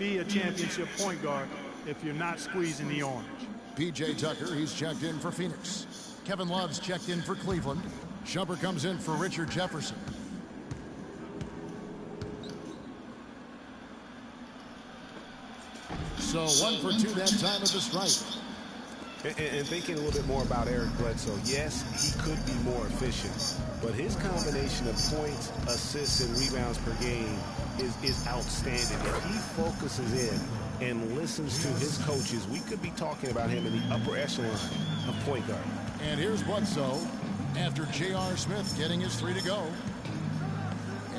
be a championship point guard if you're not squeezing the orange. P.J. Tucker, he's checked in for Phoenix. Kevin Love's checked in for Cleveland. Shumpert comes in for Richard Jefferson. So 1 for 2 that time at the stripe. And thinking a little bit more about Eric Bledsoe, yes, he could be more efficient, but his combination of points, assists, and rebounds per game is outstanding. If he focuses in and listens to his coaches, we could be talking about him in the upper echelon of point guard. And here's Bledsoe after J.R. Smith getting his 3 to go.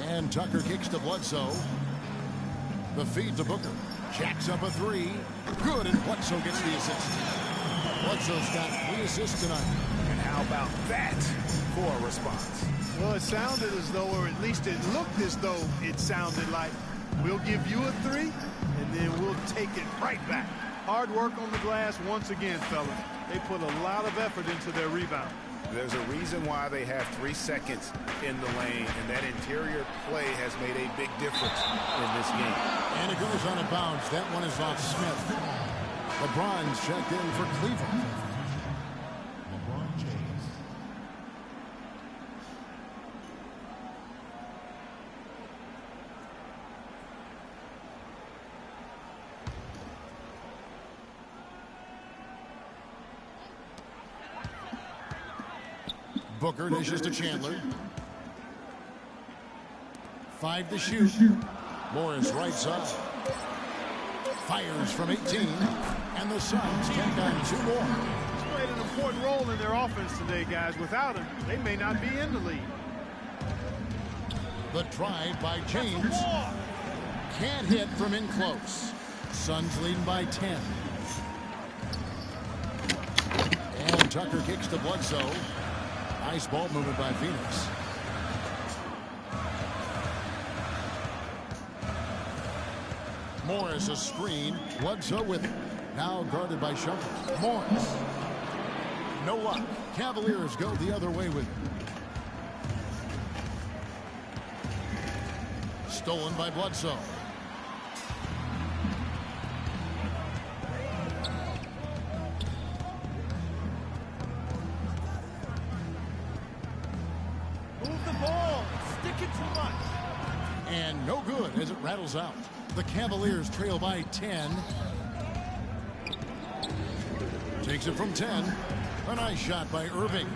And Tucker kicks to Bledsoe. The feed to Booker. Jacks up a 3. Good, and Bledsoe gets the assist. Bledsoe's got 3 assists tonight. And how about that for a response? Well, it sounded as though, or at least it looked as though it sounded like, we'll give you a 3, and then we'll take it right back. Hard work on the glass once again, fellas. They put a lot of effort into their rebound. There's a reason why they have 3 seconds in the lane, and that interior play has made a big difference in this game. And it goes on a bounce. That one is off Smith. LeBron's checked in for Cleveland. LeBron James. Booker dishes to Chandler. 5 to shoot. Morris right side. Fires from 18. And the Suns take on 2 more. He's played an important role in their offense today, guys. Without him, they may not be in the lead. The drive by James. Can't hit from in close. Suns leading by 10. And Tucker kicks to Bledsoe. Nice ball movement by Phoenix. Morris a screen. Bledsoe with it. Now guarded by Shumpert. Morris. No luck. Cavaliers go the other way with it. Stolen by Bledsoe. Move the ball. Stick it too much. And no good as it rattles out. The Cavaliers trail by 10. Takes it from 10. A nice shot by Irving.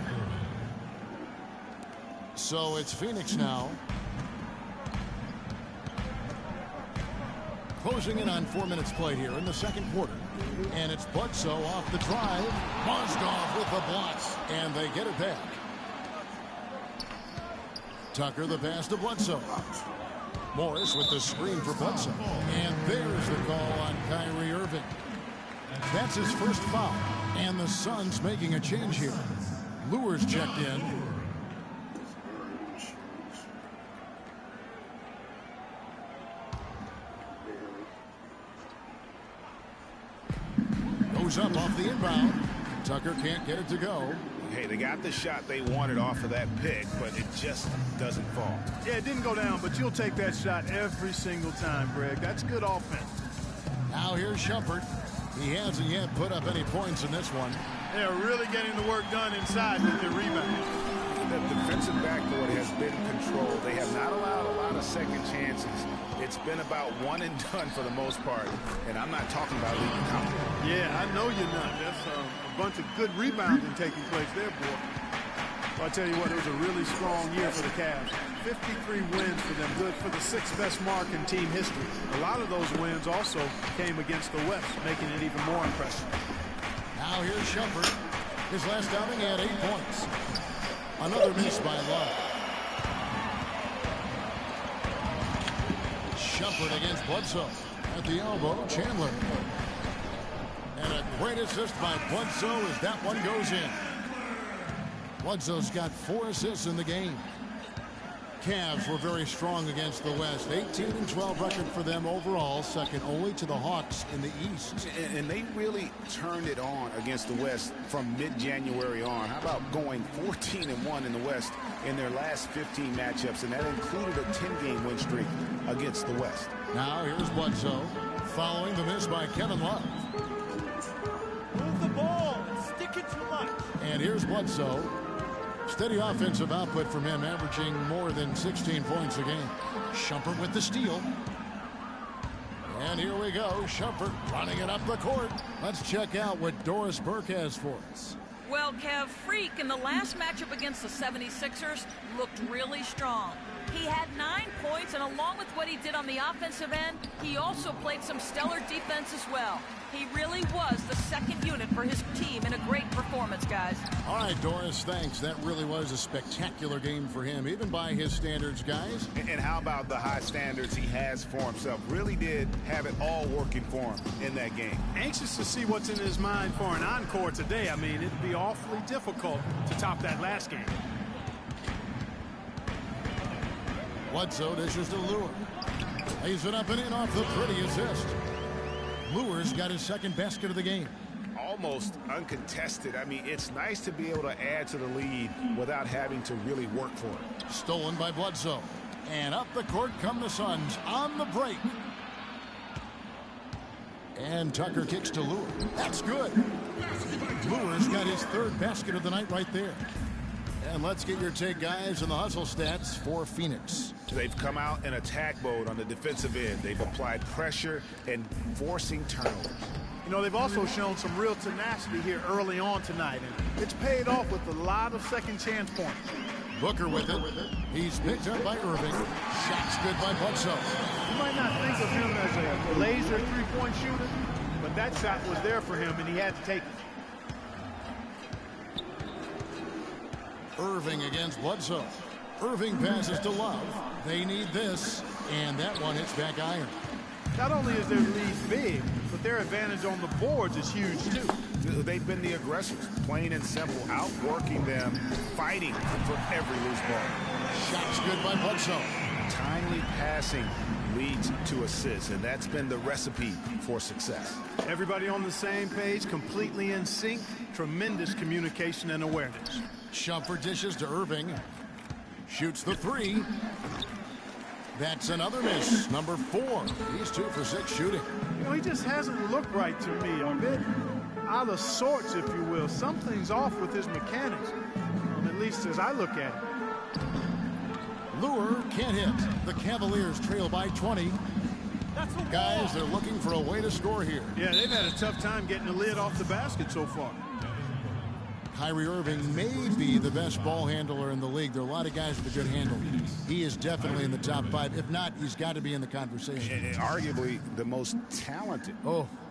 So it's Phoenix now. Closing in on 4 minutes played here in the second quarter. And it's Bledsoe off the drive. Mozgov with the block. And they get it back. Tucker the pass to Bledsoe. Morris with the screen for Bledsoe. And there's the call on Kyrie Irving. That's his first foul. And the Suns making a change here. Lewis checked in. Goes up off the inbound. Tucker can't get it to go. Hey, they got the shot they wanted off of that pick, but it just doesn't fall. Yeah, it didn't go down, but you'll take that shot every single time, Greg. That's good offense. Now here's Shumpert. He hasn't yet put up any points in this one. They're really getting the work done inside with their rebound. The defensive backcourt has been controlled. They have not allowed a lot of second chances. It's been about one and done for the most part, and I'm not talking about leaving count. Yeah, I know you're not. That's a bunch of good rebounding taking place there, boy. Well, I'll tell you what, it was a really strong year for the Cavs. 53 wins for them, good for the 6th best mark in team history. A lot of those wins also came against the West, making it even more impressive. Now here's Shumpert. His last outing had 8 points. Another miss by Love. Shumpert against Bledsoe. At the elbow, Chandler. And a great assist by Bledsoe as that one goes in. Bledsoe's got 4 assists in the game. Cavs were very strong against the West. 18-12 record for them overall, second only to the Hawks in the East. And they really turned it on against the West from mid-January on. How about going 14-1 in the West in their last 15 matchups, and that included a 10-game win streak against the West. Now here's Bledsoe. following the miss by Kevin Love. Move the ball. It's sticking too much. And here's Bledsoe. Steady offensive output from him, averaging more than 16 points a game. Shumpert with the steal. And here we go. Shumpert running it up the court. Let's check out what Doris Burke has for us. Well, Kev, Freak in the last matchup against the 76ers looked really strong. He had 9 points, and along with what he did on the offensive end, he also played some stellar defense as well. He really was the second unit for his team in a great performance, guys. All right, Doris, thanks. That really was a spectacular game for him, even by his standards, guys. And how about the high standards he has for himself? Really did have it all working for him in that game. Anxious to see what's in his mind for an encore today. I mean, it'd be awfully difficult to top that last game. Bledsoe dishes to Lure. Lays it up and in off the pretty assist. Lure's got his second basket of the game. Almost uncontested. I mean, it's nice to be able to add to the lead without having to really work for it. Stolen by Bledsoe. And up the court come the Suns on the break. And Tucker kicks to Lure. That's good. Lure's got his third basket of the night right there. And let's get your take, guys, on the hustle stats for Phoenix. They've come out in attack mode on the defensive end. They've applied pressure and forcing turnovers. You know, they've also shown some real tenacity here early on tonight, and it's paid off with a lot of second chance points. Booker with it. He's picked up by Irving. Shot's good by Bledsoe. You might not think of him as a laser three-point shooter, but that shot was there for him, and he had to take it. Irving against Bledsoe. Irving passes to Love. They need this, and that one hits back iron. Not only is their lead big, but their advantage on the boards is huge, too. They've been the aggressors, plain and simple, outworking them, fighting for every loose ball. Shots good by Bledsoe. Timely passing leads to assists, and that's been the recipe for success. Everybody on the same page, completely in sync, tremendous communication and awareness. Shumpert dishes to Irving. Shoots the three. That's another miss. Number 4. He's 2 for 6 shooting. You know, he just hasn't looked right to me. A bit out of sorts, if you will. Something's off with his mechanics, at least as I look at it. Lure can't hit. The Cavaliers trail by 20. Guys, they're looking for a way to score here. Yeah, they've had a tough time getting the lid off the basket so far. Kyrie Irving may be the best ball handler in the league. There are a lot of guys with a good handle. He is definitely in the top 5. If not, he's got to be in the conversation. And arguably the most talented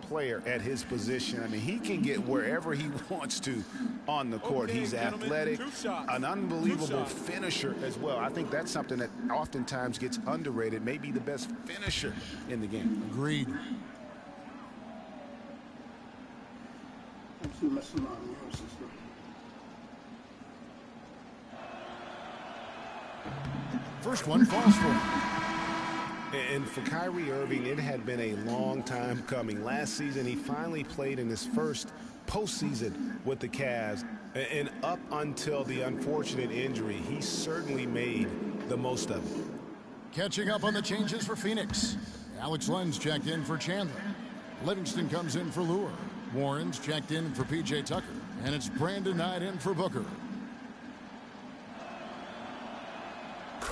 player at his position. I mean, he can get wherever he wants to on the court. He's athletic, an unbelievable finisher as well. I think that's something that oftentimes gets underrated. Maybe the best finisher in the game. Agreed. First one falls for him. And for Kyrie Irving, it had been a long time coming. Last season, he finally played in his first postseason with the Cavs. And up until the unfortunate injury, he certainly made the most of it. Catching up on the changes for Phoenix. Alex Len's checked in for Chandler. Livingston comes in for Lure. Warren's checked in for P.J. Tucker. And it's Brandon Knight in for Booker.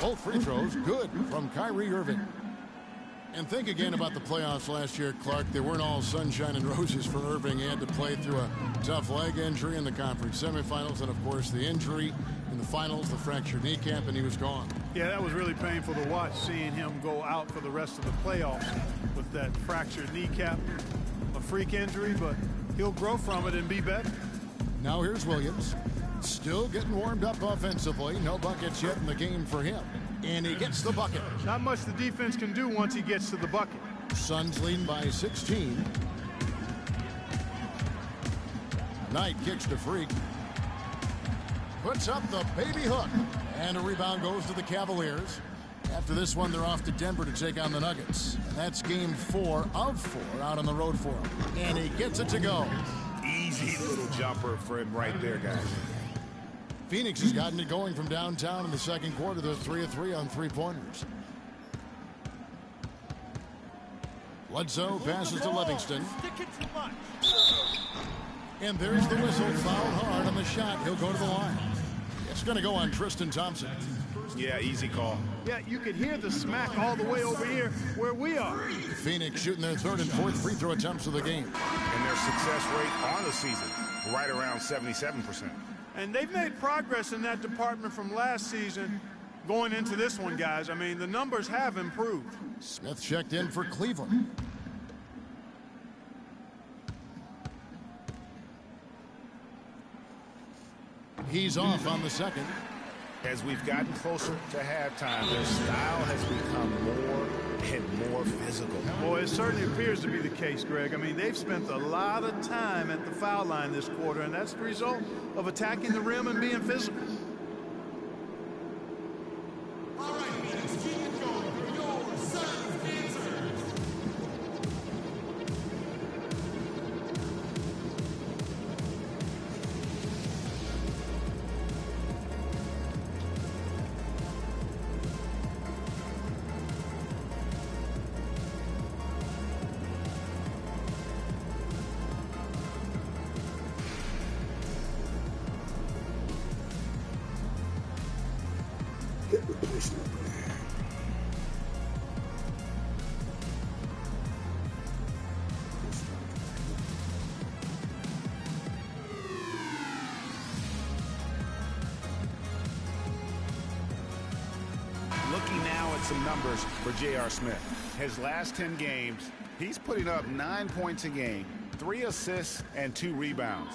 Both free throws good from Kyrie Irving. And think again about the playoffs last year, Clark. They weren't all sunshine and roses for Irving. He had to play through a tough leg injury in the conference semifinals, and of course the injury in the finals, the fractured kneecap, and he was gone. Yeah, that was really painful to watch, seeing him go out for the rest of the playoffs with that fractured kneecap. A freak injury, but he'll grow from it and be better. Now here's Williams. Still getting warmed up offensively. No buckets yet in the game for him. And he gets the bucket. Not much the defense can do once he gets to the bucket. Suns leading by 16. Knight kicks to Freak. Puts up the baby hook. And a rebound goes to the Cavaliers. After this one, they're off to Denver to take on the Nuggets. And that's game 4 of 4 out on the road for him. And he gets it to go. Easy little jumper for him right there, guys. Phoenix has gotten it going from downtown in the second quarter. They're 3 of 3 on three-pointers. Bledsoe passes to Livingston. Stick it too much. And there's the whistle. Fouled hard on the shot. He'll go to the line. It's going to go on Tristan Thompson. Yeah, easy call. Yeah, you could hear the smack all the way over here where we are. Phoenix shooting their third and fourth free throw attempts of the game. And their success rate on the season, right around 77%. And they've made progress in that department from last season going into this one, guys. I mean, the numbers have improved. Smith checked in for Cleveland. He's off on the second. As we've gotten closer to halftime, their style has become more and more physical. Boy, it certainly appears to be the case, Greg. I mean, they've spent a lot of time at the foul line this quarter, and that's the result of attacking the rim and being physical. All right, Phoenix, keep it going for your Suns answers. Looking now at some numbers for J.R. Smith. His last 10 games, he's putting up 9 points a game, 3 assists, and 2 rebounds.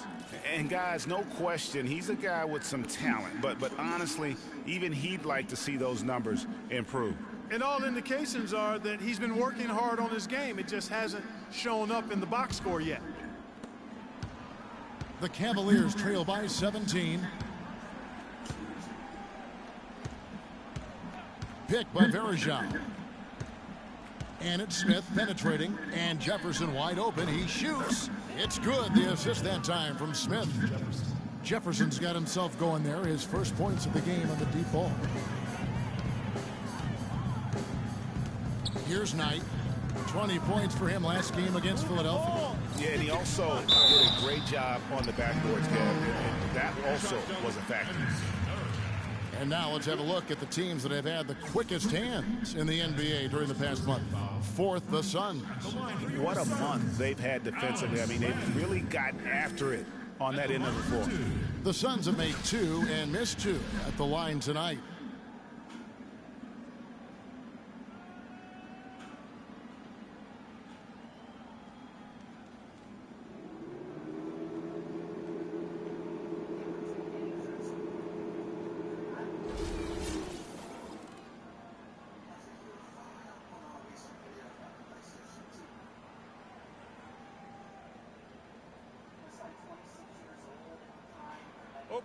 And guys, no question, he's a guy with some talent. But honestly, even he'd like to see those numbers improve. And all indications are that he's been working hard on his game. It just hasn't shown up in the box score yet. The Cavaliers trail by 17. Pick by Verejao. And it's Smith penetrating, and Jefferson wide open. He shoots. It's good. The assist that time from Smith. Jefferson's got himself going there. His first points of the game on the deep ball. Here's Knight. 20 points for him last game against Philadelphia. Yeah, and he also did a great job on the backboards, Kev. And that also was a factor. And now let's have a look at the teams that have had the quickest hands in the NBA during the past month. Fourth, the Suns. What a month they've had defensively. I mean, they've really gotten after it on that end of the floor. The Suns have made 2 and missed 2 at the line tonight.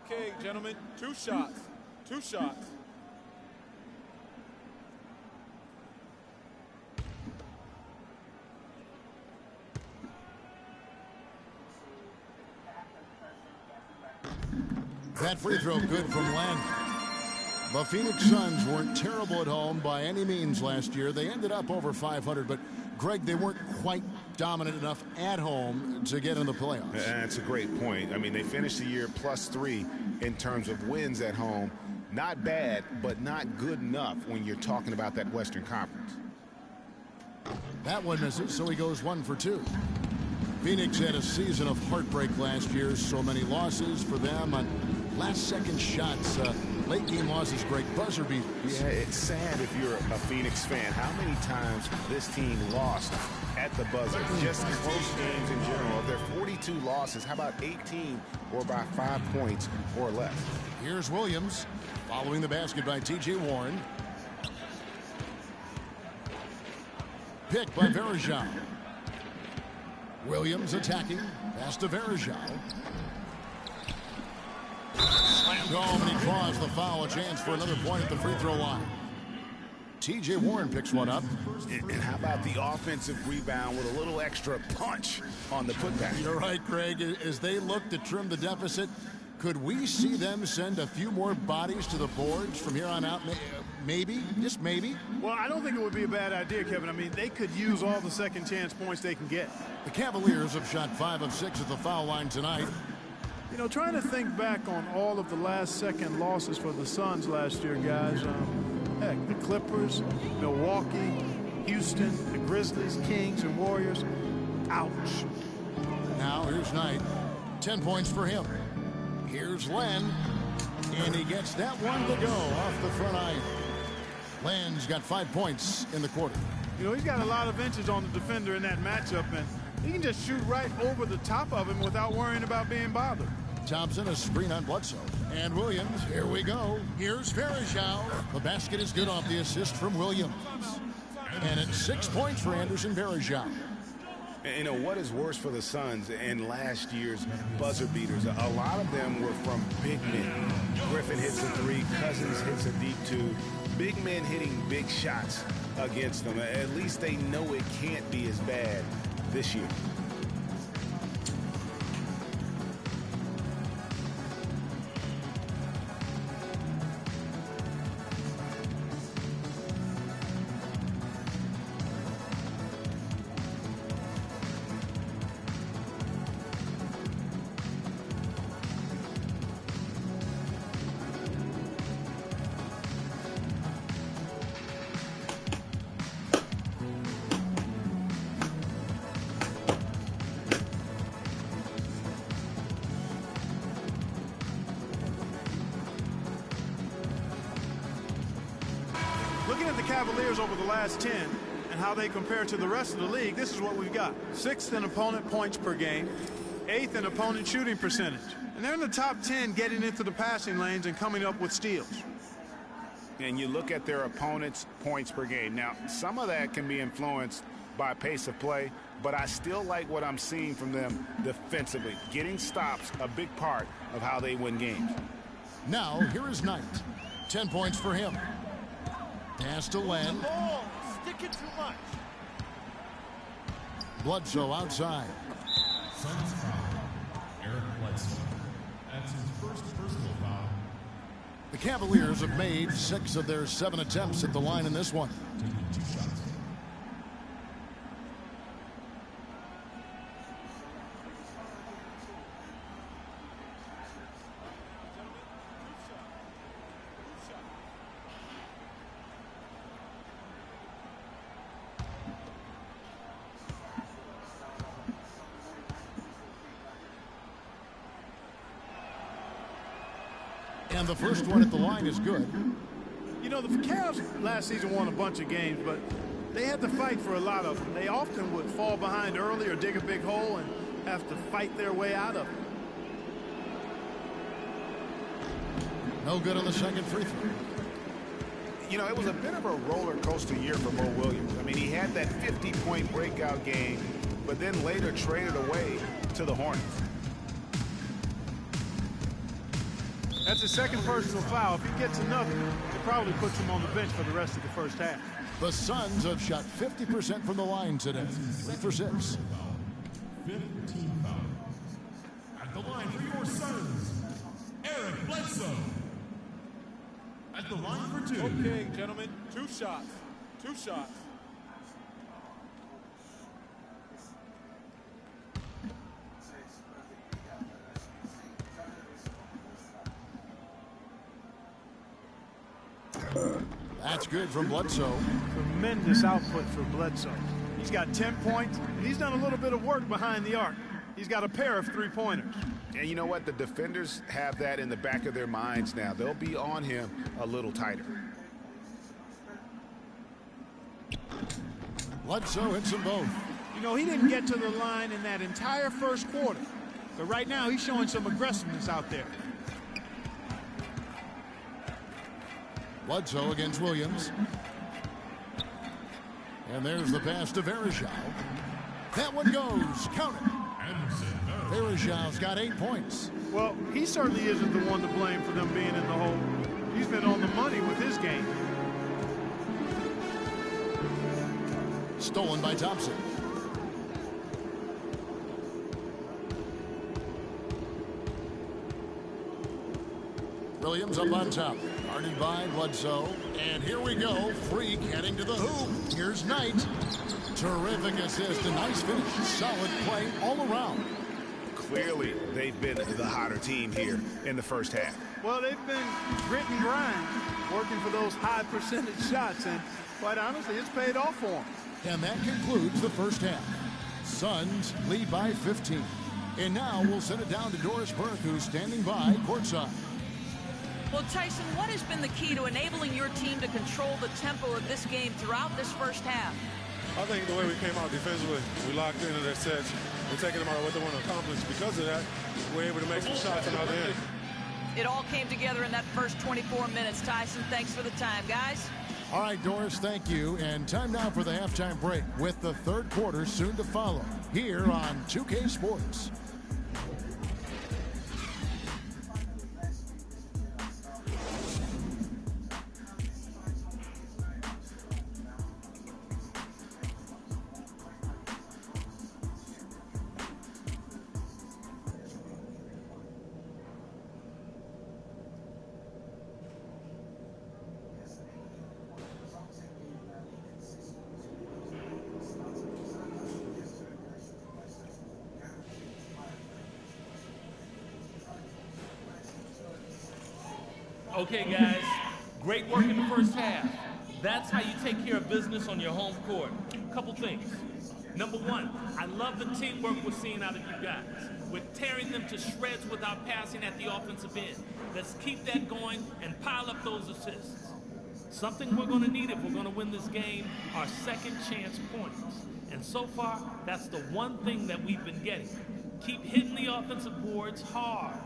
Okay, gentlemen, 2 shots. 2 shots. That free throw good from Len. The Phoenix Suns weren't terrible at home by any means last year. They ended up over 500, but Greg, they weren't quite dominant enough at home to get in the playoffs. That's a great point. I mean, they finished the year +3 in terms of wins at home. Not bad, but not good enough when you're talking about that Western Conference. That one misses, so he goes 1 for 2. Phoenix had a season of heartbreak last year. So many losses for them on last-second shots. Late game losses, Greg, buzzer beaters. Yeah, it's sad if you're a Phoenix fan. How many times this team lost at the buzzer? Just close games in general. Of their 42 losses, how about 18 or by 5 points or less? Here's Williams following the basket by T.J. Warren. Pick by Verejao. Williams attacking. Pass to Verejao. Slammed home, and he draws the foul. A chance for another point at the free throw line. T.J. Warren picks one up. And how about the offensive rebound with a little extra punch on the putback? You're right, Craig. As they look to trim the deficit, Could we see them send a few more bodies to the boards from here on out? Maybe, just maybe. Well, I don't think it would be a bad idea, Kevin. I mean, they could use all the second chance points they can get. The Cavaliers have shot 5 of 6 at the foul line tonight. You know, trying to think back on all of the last-second losses for the Suns last year, guys. Heck, the Clippers, Milwaukee, Houston, the Grizzlies, Kings, and Warriors. Ouch. Now, here's Knight. 10 points for him. Here's Len. And he gets that one to go off the front iron. Len's got 5 points in the quarter. You know, he's got a lot of inches on the defender in that matchup, and he can just shoot right over the top of him without worrying about being bothered. Thompson, a screen on Bledsoe. And Williams, here we go. Here's Varejao. The basket is good off the assist from Williams. And it's 6 points for Anderson Varejao. And, you know, what is worse for the Suns and last year's buzzer beaters? A lot of them were from big men. Griffin hits a 3, Cousins hits a deep 2. Big men hitting big shots against them. At least they know it can't be as bad this year. Looking at the Cavaliers over the last 10 and how they compare to the rest of the league, this is what we've got. 6th in opponent points per game, 8th in opponent shooting percentage. And they're in the top 10 getting into the passing lanes and coming up with steals. And you look at their opponent's points per game. Now, some of that can be influenced by pace of play, but I still like what I'm seeing from them defensively. Getting stops, a big part of how they win games. Now, here is Knight. 10 points for him. Pass to Len. Ball, stick it too much. Bledsoe outside. Suns foul. Eric Bledsoe. That's his first personal foul. The Cavaliers have made 6 of their 7 attempts at the line in this one. Taking 2 shots. And the first one at the line is good. You know, the Cavs last season won a bunch of games, but they had to fight for a lot of them. They often would fall behind early or dig a big hole and have to fight their way out of it. No good on the second free throw. You know, it was a bit of a roller coaster year for Mo Williams. I mean, he had that 50-point breakout game, but then later traded away to the Hornets. That's his second personal foul. If he gets another, it probably puts him on the bench for the rest of the first half. The Suns have shot 50% from the line today. 3 for 6. 15 foul. At the line for your Suns, Eric Bledsoe. At the line for 2. Okay, gentlemen, 2 shots. 2 shots. That's good from Bledsoe. Tremendous output for Bledsoe. He's got 10 points, and he's done a little bit of work behind the arc. He's got a pair of 3-pointers. And you know what? The defenders have that in the back of their minds now. They'll be on him a little tighter. Bledsoe hits them both. You know, he didn't get to the line in that entire first quarter. But right now, he's showing some aggressiveness out there. Bledsoe against Williams. And there's the pass to Varejao. That one goes. Count it. Varejao's got 8 points. Well, he certainly isn't the one to blame for them being in the hole. He's been on the money with his game. Stolen by Thompson. Williams up on top. Guarded by Bledsoe. And here we go. Freak heading to the hoop. Here's Knight. Terrific assist. A nice finish. Solid play all around. Clearly, they've been the hotter team here in the first half. Well, they've been grit and grind, working for those high percentage shots, and quite honestly, it's paid off for them. And that concludes the first half. Suns lead by 15. And now we'll send it down to Doris Burke, who's standing by courtside. Well, Tyson, what has been the key to enabling your team to control the tempo of this game throughout this first half? I think the way we came out defensively, we locked into their sets. We're taking them out what they want to accomplish. Because of that, we're able to make some shots on the other end. It all came together in that first 24 minutes. Tyson, thanks for the time, guys. All right, Doris, thank you. And time now for the halftime break with the third quarter soon to follow here on 2K Sports. Okay, guys, great work in the first half. That's how you take care of business on your home court. Couple things. Number one, I love the teamwork we're seeing out of you guys. We're tearing them to shreds without passing at the offensive end. Let's keep that going and pile up those assists. Something we're going to need if we're going to win this game are second chance points. And so far, that's the one thing that we've been getting. Keep hitting the offensive boards hard.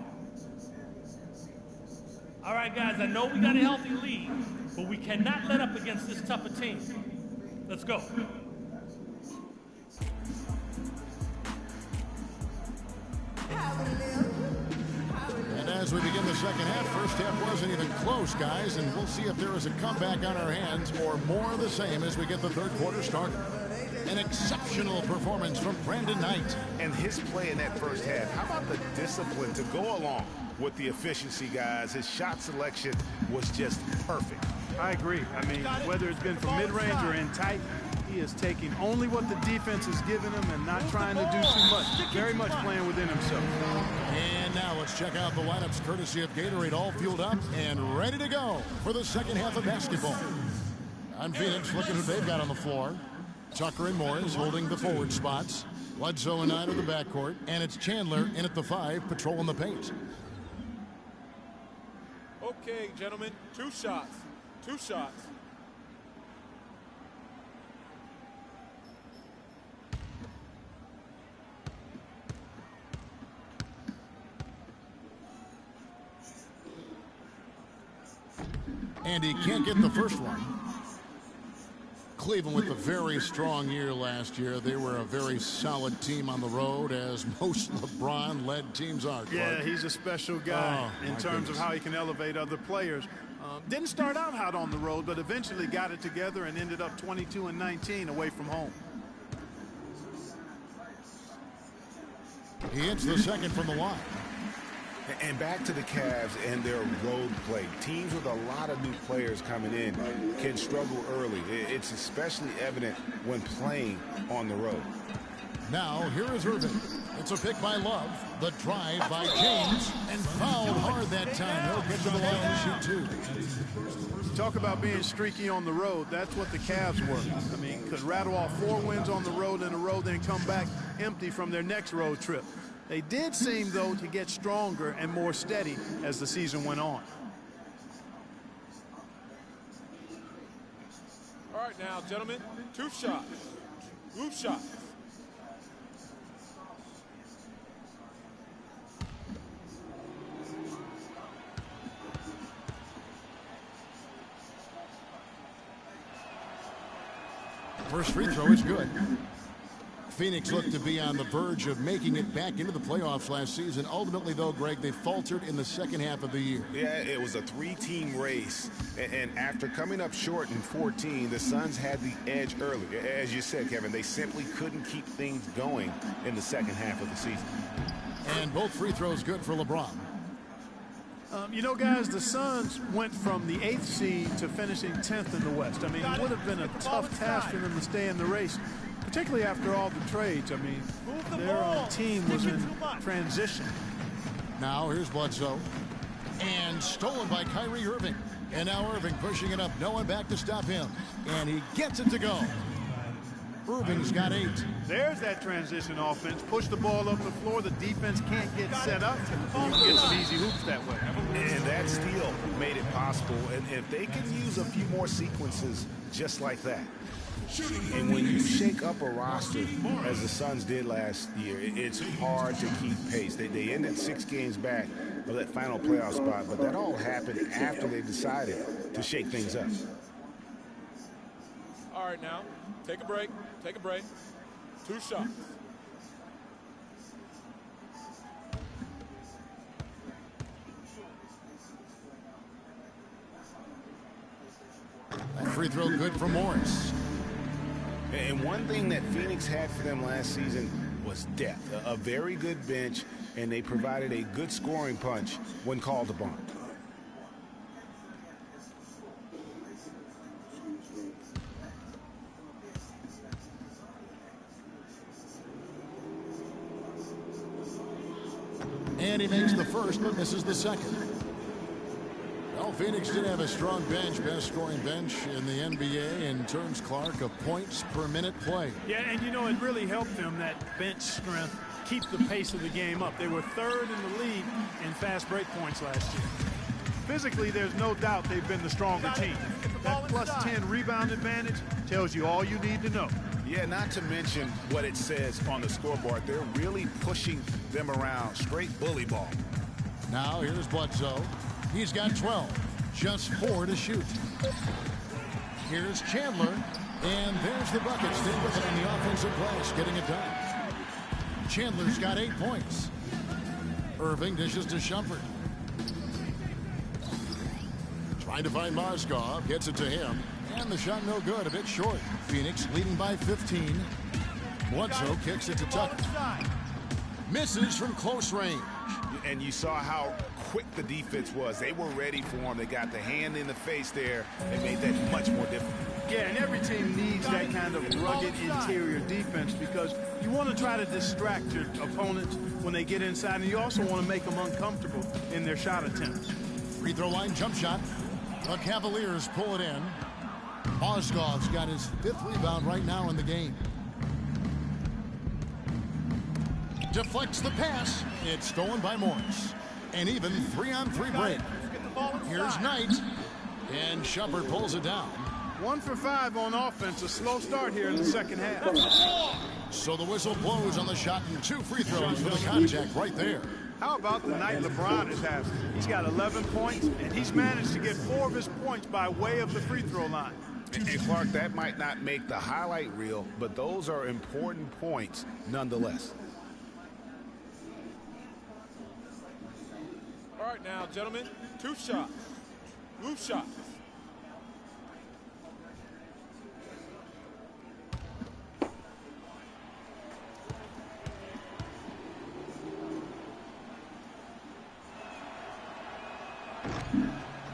All right, guys, I know we got a healthy lead, but we cannot let up against this tougher team. Let's go. And as we begin the second half, first half wasn't even close, guys, and we'll see if there is a comeback on our hands or more of the same as we get the third quarter started. An exceptional performance from Brandon Knight. And his play in that first half, how about the discipline to go along with the efficiency, guys? His shot selection was just perfect. I agree. I mean, whether it's been from mid-range or in tight, he is taking only what the defense is giving him and not trying to do too much. Very much playing within himself. And now let's check out the lineups courtesy of Gatorade, all fueled up and ready to go for the second half of basketball. On Phoenix, looking who they've got on the floor. Tucker and Morris holding the forward spots. Bledsoe and Knight are the backcourt. And it's Chandler in at the 5, patrolling the paint. Okay, gentlemen, 2 shots. 2 shots. And he can't get the first one. Cleveland with a very strong year last year. They were a very solid team on the road, as most LeBron-led teams are. Clark. Yeah, he's a special guy in terms of how he can elevate other players. Didn't start out hot on the road, but eventually got it together and ended up 22-19 away from home. He hits the second from the line. And back to the Cavs and their road play. Teams with a lot of new players coming in can struggle early. It's especially evident when playing on the road. Now, here is Irving. It's a pick by Love. The drive by James. And fouled hard that time. He'll get to the line and shoot 2. Talk about being streaky on the road. That's what the Cavs were. I mean, could rattle off 4 wins on the road in a row, then come back empty from their next road trip. They did seem, though, to get stronger and more steady as the season went on. All right, now, gentlemen, 2 shots. 2 shots. First free throw is good. Phoenix looked to be on the verge of making it back into the playoffs last season. Ultimately, though, Greg, they faltered in the second half of the year. Yeah, it was a 3-team race. And after coming up short in 14, the Suns had the edge early. As you said, Kevin, they simply couldn't keep things going in the second half of the season. And both free throws good for LeBron. You know, guys, the Suns went from the 8th seed to finishing 10th in the West. I mean, it would have been a tough task for them to stay in the race, particularly after all the trades. I mean, their team was in transition. Now here's Bledsoe. And stolen by Kyrie Irving. And now Irving pushing it up. No one back to stop him. And he gets it to go. Irving's got 8. There's that transition offense. Push the ball up the floor. The defense can't get set up. You can get some easy hoops that way. And that steal made it possible. And if they can use a few more sequences just like that. And when you shake up a roster, as the Suns did last year, it's hard to keep pace. They ended 6 games back of that final playoff spot, but that all happened after they decided to shake things up. All right, now, take a break. Take a break. 2 shots. That free throw good for Morris. And one thing that Phoenix had for them last season was depth. A very good bench, and they provided a good scoring punch when called upon. And he makes the first, but misses the second. Well, Phoenix did have a strong bench, best scoring bench in the NBA in terms, Clark, of points per minute play. Yeah, and you know, it really helped them, that bench strength, keep the pace of the game up. They were 3rd in the league in fast break points last year. Physically, there's no doubt they've been the stronger team. That plus 10 rebound advantage tells you all you need to know. Yeah, not to mention what it says on the scoreboard. They're really pushing them around. Straight bully ball. Now here's Bledsoe. He's got 12. Just 4 to shoot. Here's Chandler. And there's the bucket. Stay with it on the offensive glass, getting it done. Chandler's got 8 points. Irving dishes to Shumpert. Trying to find Mozgov. Gets it to him. And the shot no good. A bit short. Phoenix leading by 15. Bledsoe kicks it to Tucker. Misses from close range. And you saw how quick the defense was. They were ready for him. They got the hand in the face there. They made that much more difficult. Yeah, and every team needs that kind of rugged interior defense because you want to try to distract your opponents when they get inside, and you also want to make them uncomfortable in their shot attempts. Free throw line jump shot. The Cavaliers pull it in. Mozgov's got his 5th rebound right now in the game. Deflects the pass. It's stolen by Morris. And even 3-on-3 break. Here's Knight. And Shumpert pulls it down. 1 for 5 on offense. A slow start here in the second half. So the whistle blows on the shot and 2 free throws for the contact right there. How about the night LeBron is having? He's got 11 points, and he's managed to get 4 of his points by way of the free throw line. And Clark, that might not make the highlight reel, but those are important points nonetheless. All right, now, gentlemen, 2 shots. Loose shots.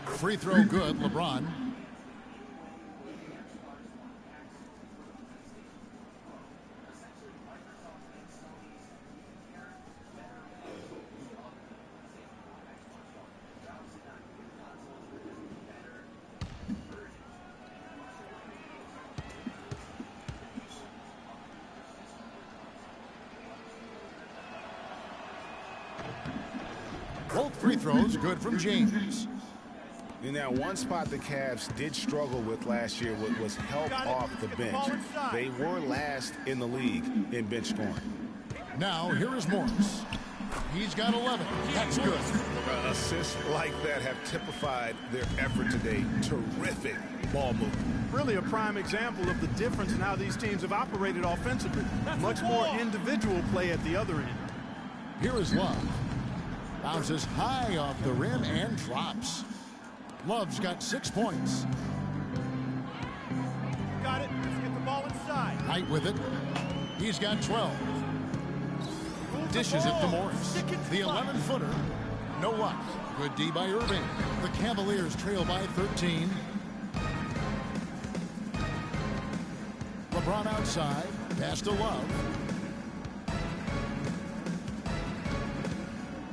Free throw good, LeBron. Both free throws good from James. And now one spot the Cavs did struggle with last year was help off the bench. They were last in the league in bench scoring. Now here is Morris. He's got 11. That's good. Assists like that have typified their effort today. Terrific ball movement. Really a prime example of the difference in how these teams have operated offensively. Much more individual play at the other end. Here is Love. Bounces high off the rim and drops. Love's got 6 points. Got it. Let's get the ball inside. Knight with it. He's got 12. Dishes it to Morris. The 11-footer. No luck. Good D by Irving. The Cavaliers trail by 13. LeBron outside. Pass to Love.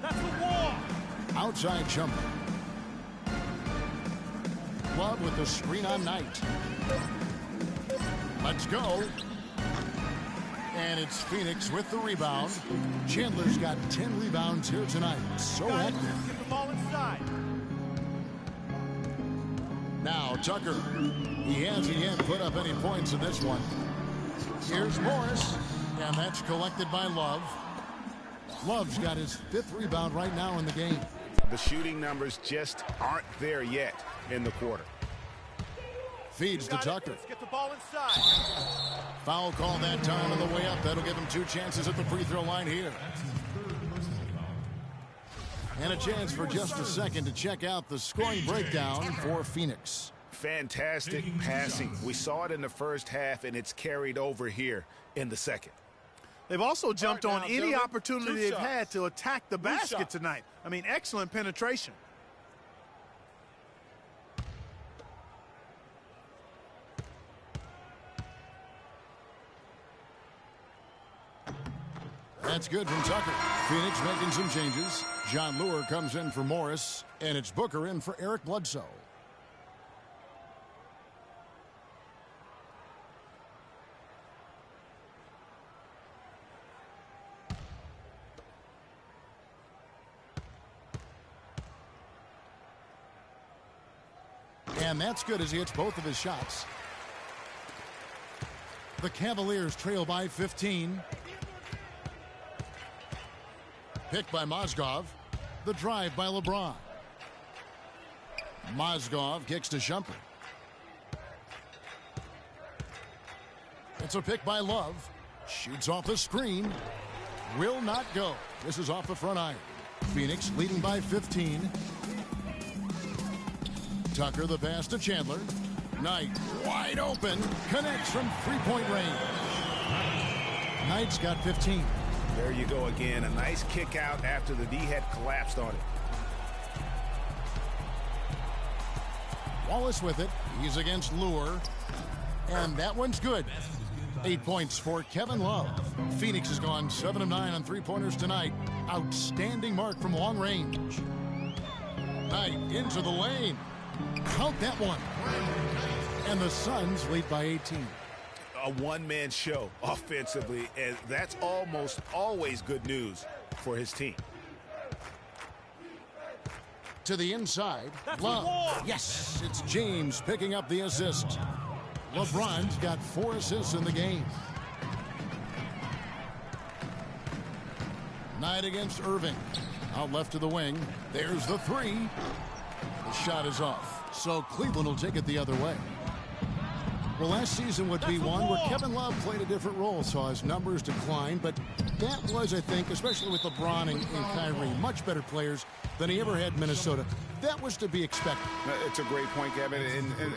That's the wall. Outside jumper. Love with the screen on Knight. Let's go. And it's Phoenix with the rebound. Chandler's got 10 rebounds here tonight. So active. Get the ball inside. Now Tucker. He hasn't yet put up any points in this one. Here's Morris. And that's collected by Love. Love's got his 5th rebound right now in the game. The shooting numbers just aren't there yet in the quarter. Feeds to Tucker. Let's get the ball inside. Foul call that time on the way up. That'll give him 2 chances at the free throw line here. And a chance for just a second to check out the scoring breakdown for Phoenix. Fantastic passing. We saw it in the first half, and it's carried over here in the second. They've also jumped on now, any gentlemen. opportunity 2 they've shots. had to attack the basket shots. tonight. I mean, excellent penetration. That's good from Tucker. Phoenix making some changes. John Lure comes in for Morris, and it's Booker in for Eric Bledsoe. And that's good as he hits both of his shots. The Cavaliers trail by 15. Picked by Mozgov. The drive by LeBron. Mozgov kicks to Shumpert. It's a pick by Love. Shoots off the screen. Will not go. This is off the front iron. Phoenix leading by 15. Tucker the pass to Chandler. Knight wide open. Connects from three-point range. Knight's got 15. There you go again. A nice kick out after the D had collapsed on it. Wallace with it. He's against Lure. And that one's good. 8 points for Kevin Love. Phoenix has gone 7 of 9 on three-pointers tonight. Outstanding mark from long range. Knight into the lane. Count that one. And the Suns lead by 18. A one-man show offensively, and that's almost always good news for his team. To the inside. That's Love. the wall. Yes, it's James picking up the assist. LeBron's got 4 assists in the game. Knight against Irving. Out left to the wing. There's the 3. The shot is off. So Cleveland will take it the other way. Well, last season would be one where Kevin Love played a different role, saw his numbers decline, but that was, I think, especially with LeBron and Kyrie, much better players than he ever had in Minnesota. That was to be expected. It's a great point, Kevin.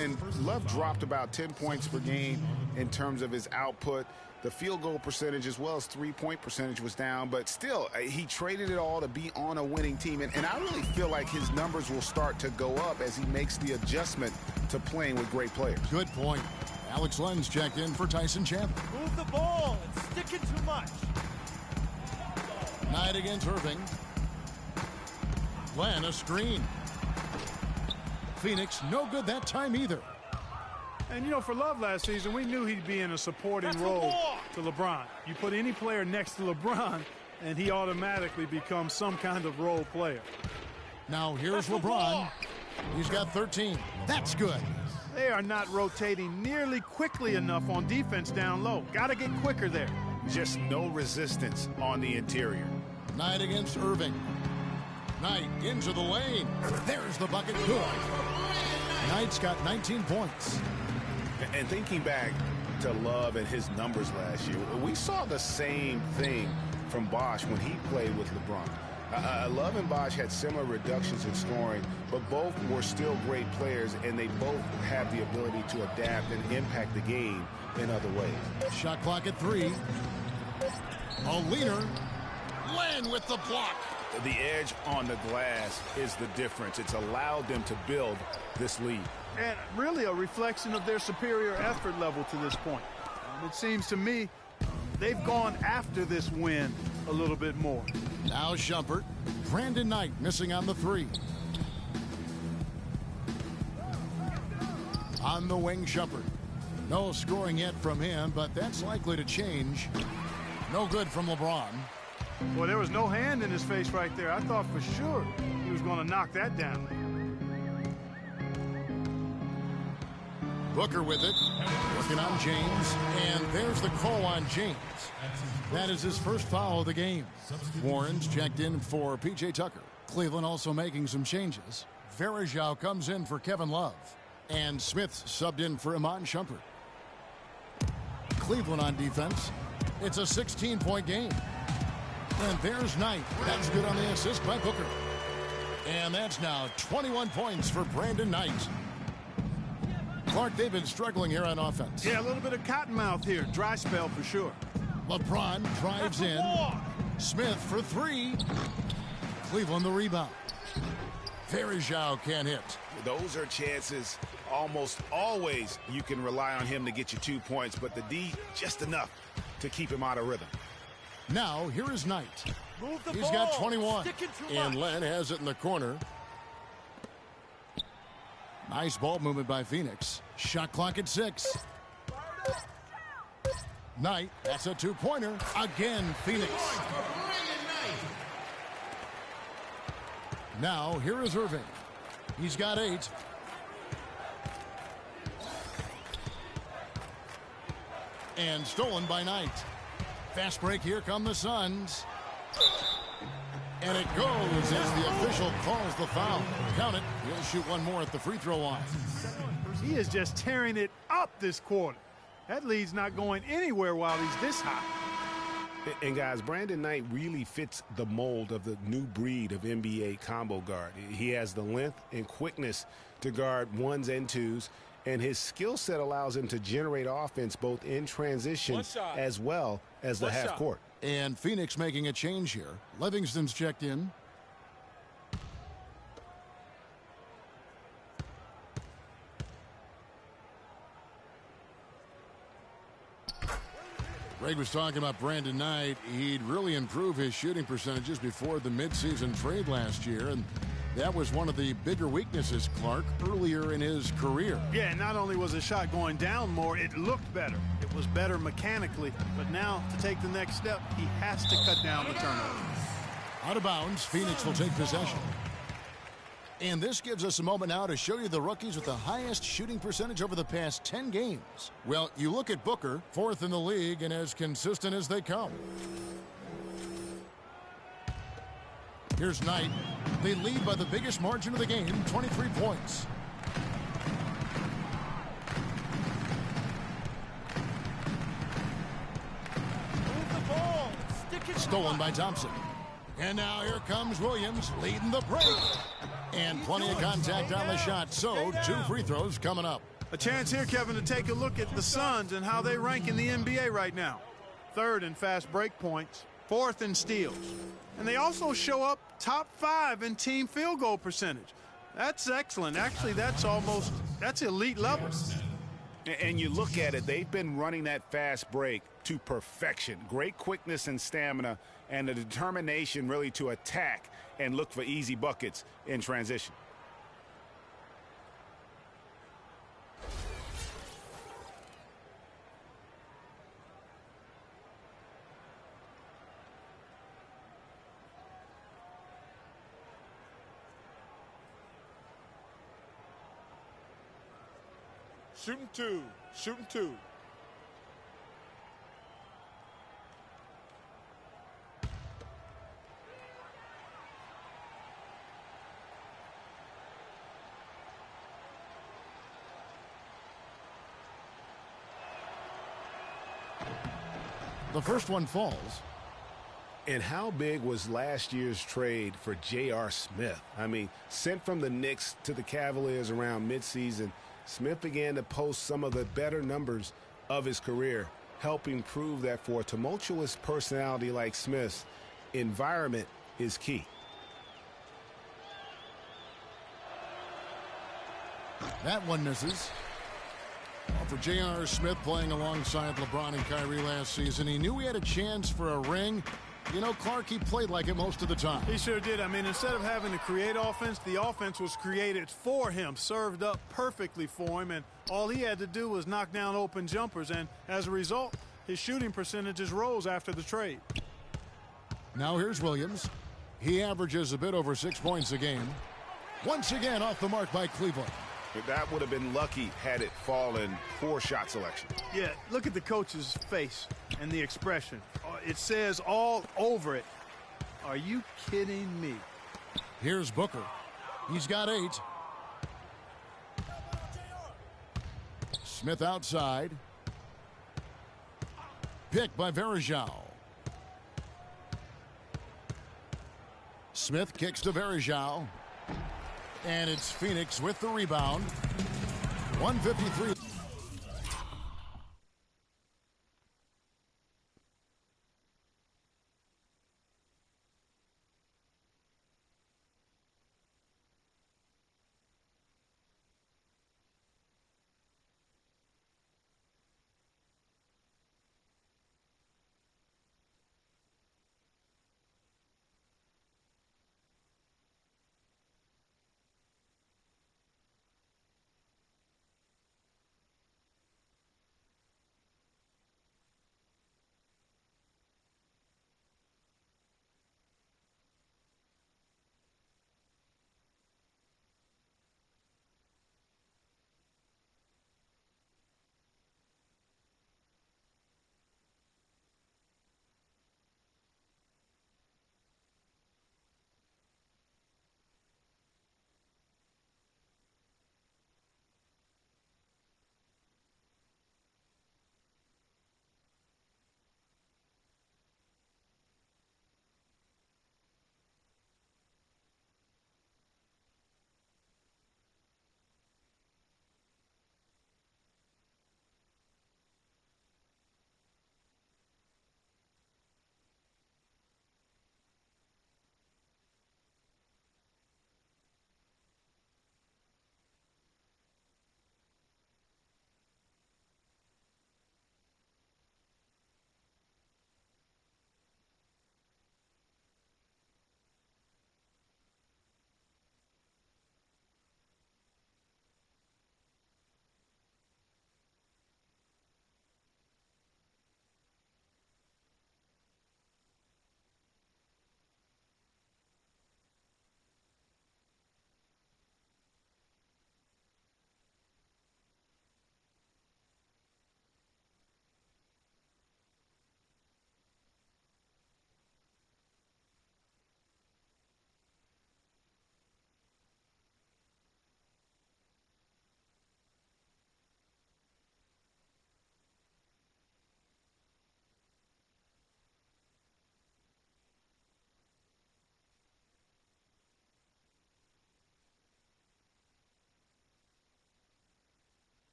And Love dropped about 10 points per game in terms of his output. The field goal percentage as well as three-point percentage was down, but still, he traded it all to be on a winning team. And I really feel like his numbers will start to go up as he makes the adjustment to playing with great players. Good point. Alex Lenz checked in for Tyson Chandler. Move the ball. It's sticking too much. Knight against Irving. Len, a screen. Phoenix, no good that time either. And, you know, for Love last season, we knew he'd be in a supporting role to LeBron. You put any player next to LeBron, and he automatically becomes some kind of role player. Now here's LeBron. He's got 13. That's good. They are not rotating nearly quickly enough on defense down low. Got to get quicker there. Just no resistance on the interior. Knight against Irving. Knight into the lane. There's the bucket. Good. Knight's got 19 points. And thinking back to Love and his numbers last year, we saw the same thing from Bosh when he played with LeBron. Love and Bosh had similar reductions in scoring, but both were still great players, and they both have the ability to adapt and impact the game in other ways. Shot clock at 3. A leaner. Len with the block. The edge on the glass is the difference. It's allowed them to build this lead. And really a reflection of their superior effort level to this point. It seems to me they've gone after this win a little bit more. Now Shumpert. Brandon Knight missing on the 3. On the wing, Shumpert. No scoring yet from him, but that's likely to change. No good from LeBron. Well, there was no hand in his face right there. I thought for sure he was going to knock that down. Booker with it. Working on James. And there's the call on James. That is his first foul of the game. Warren's checked in for P.J. Tucker. Cleveland also making some changes. Varejao comes in for Kevin Love. And Smith subbed in for Iman Shumpert. Cleveland on defense. It's a 16-point game. And there's Knight. That's good on the assist by Booker. And that's now 21 points for Brandon Knight. Clark, they've been struggling here on offense. Yeah, a little bit of cottonmouth here. Dry spell for sure. LeBron drives in. Smith for 3. Cleveland the rebound. Varejao can't hit. Those are chances almost always you can rely on him to get you 2 points, but the D just enough to keep him out of rhythm. Now here is Knight. He's ball. got 21. And Len has it in the corner. Nice ball movement by Phoenix. Shot clock at 6. Knight, that's a 2-pointer. Again, Phoenix. Now here is Irving. He's got 8. And stolen by Knight. Fast break, here come the Suns. And it goes as the official calls the foul. Count it. He'll shoot one more at the free throw line. He is just tearing it up this quarter. That lead's not going anywhere while he's this high. And guys, Brandon Knight really fits the mold of the new breed of NBA combo guard. He has the length and quickness to guard ones and twos, and his skill set allows him to generate offense both in transition as well as the half court. And Phoenix making a change here. Livingston's checked in. Greg was talking about Brandon Knight. He'd really improve his shooting percentages before the midseason trade last year, and that was one of the bigger weaknesses, Clark, earlier in his career. Yeah, not only was his shot going down more, it looked better. It was better mechanically, but now to take the next step, he has to cut down the turnovers. Out of bounds, Phoenix will take possession. And this gives us a moment now to show you the rookies with the highest shooting percentage over the past 10 games. Well, you look at Booker, 4th in the league and as consistent as they come. Here's Knight. They lead by the biggest margin of the game, 23 points. Move the ball. Stick it. Stolen by Thompson. And now here comes Williams leading the break. And plenty of contact on the shot, so 2 free throws coming up. A chance here, Kevin, to take a look at the Suns and how they rank in the NBA right now. 3rd in fast break points, 4th in steals. And they also show up top 5 in team field goal percentage. That's excellent. Actually, that's elite level. And you look at it, they've been running that fast break to perfection. Great quickness and stamina, and the determination really to attack and look for easy buckets in transition. Shooting 2. Shooting 2. The first one falls. And how big was last year's trade for J.R. Smith? I mean, sent from the Knicks to the Cavaliers around midseason, Smith began to post some of the better numbers of his career, helping prove that for a tumultuous personality like Smith's, environment is key. That one misses. Well, for J.R. Smith playing alongside LeBron and Kyrie last season, he knew he had a chance for a ring. You know, Clark, he played like it most of the time. He sure did. I mean, instead of having to create offense, the offense was created for him, served up perfectly for him, and all he had to do was knock down open jumpers, and as a result, his shooting percentages rose after the trade. Now here's Williams. He averages a bit over 6 points a game. Once again off the mark by Cleveland. That would have been lucky had it fallen. Poor shot selection. Yeah, look at the coach's face and the expression. It says all over it, are you kidding me? Here's Booker. He's got 8. Smith outside. Picked by Varejao. Smith kicks to Varejao. And it's Phoenix with the rebound. 153.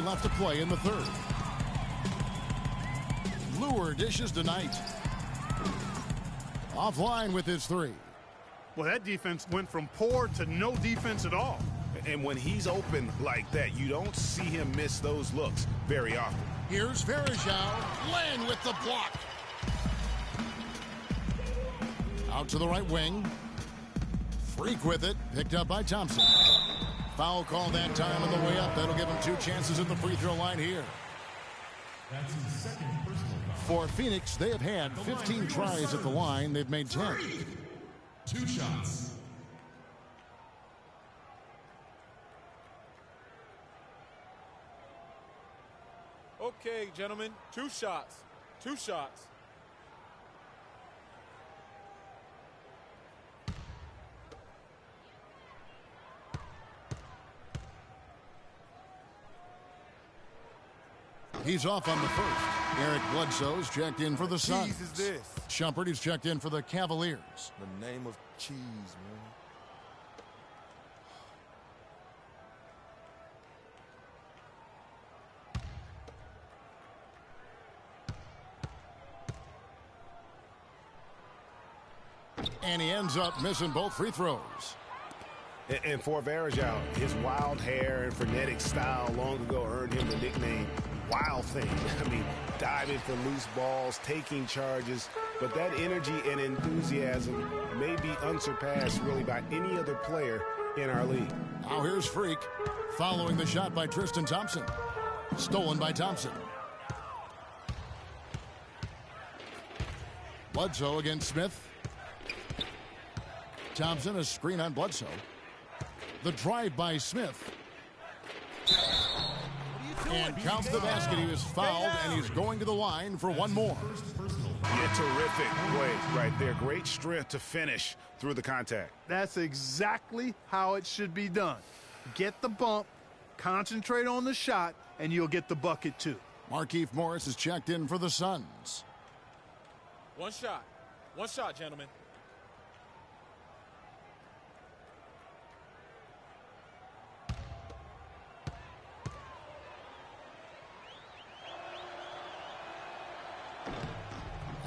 left to play in the third. Lure dishes to Knight. Offline with his three. Well, that defense went from poor to no defense at all. And when he's open like that, you don't see him miss those looks very often. Here's Varejao. Land with the block. Out to the right wing. Freak with it. Picked up by Thompson. Foul call that time on the way up. That'll give him 2 chances at the free throw line here. That's his second personal For foul. Phoenix, they have had 15 tries at the line. They've made 10. 2 shots. Okay, gentlemen, 2 shots. 2 shots. He's off on the first. Eric Bledsoe's checked in for the Suns. Cheese is this? Shumpert is checked in for the Cavaliers. The name of cheese, man. And he ends up missing both free throws. And for Varejao, his wild hair and frenetic style long ago earned him the nickname Wild Thing. I mean, diving for loose balls, taking charges, but that energy and enthusiasm may be unsurpassed really by any other player in our league. Now here's Freak, following the shot by Tristan Thompson. Stolen by Thompson. Bledsoe against Smith. Thompson, a screen on Bledsoe. The drive by Smith. And counts the basket. He was fouled, and he's going to the line for one more. Yeah, terrific play right there. Great strength to finish through the contact. That's exactly how it should be done. Get the bump, concentrate on the shot, and you'll get the bucket too. Markieff Morris is checked in for the Suns. 1 shot. 1 shot, gentlemen.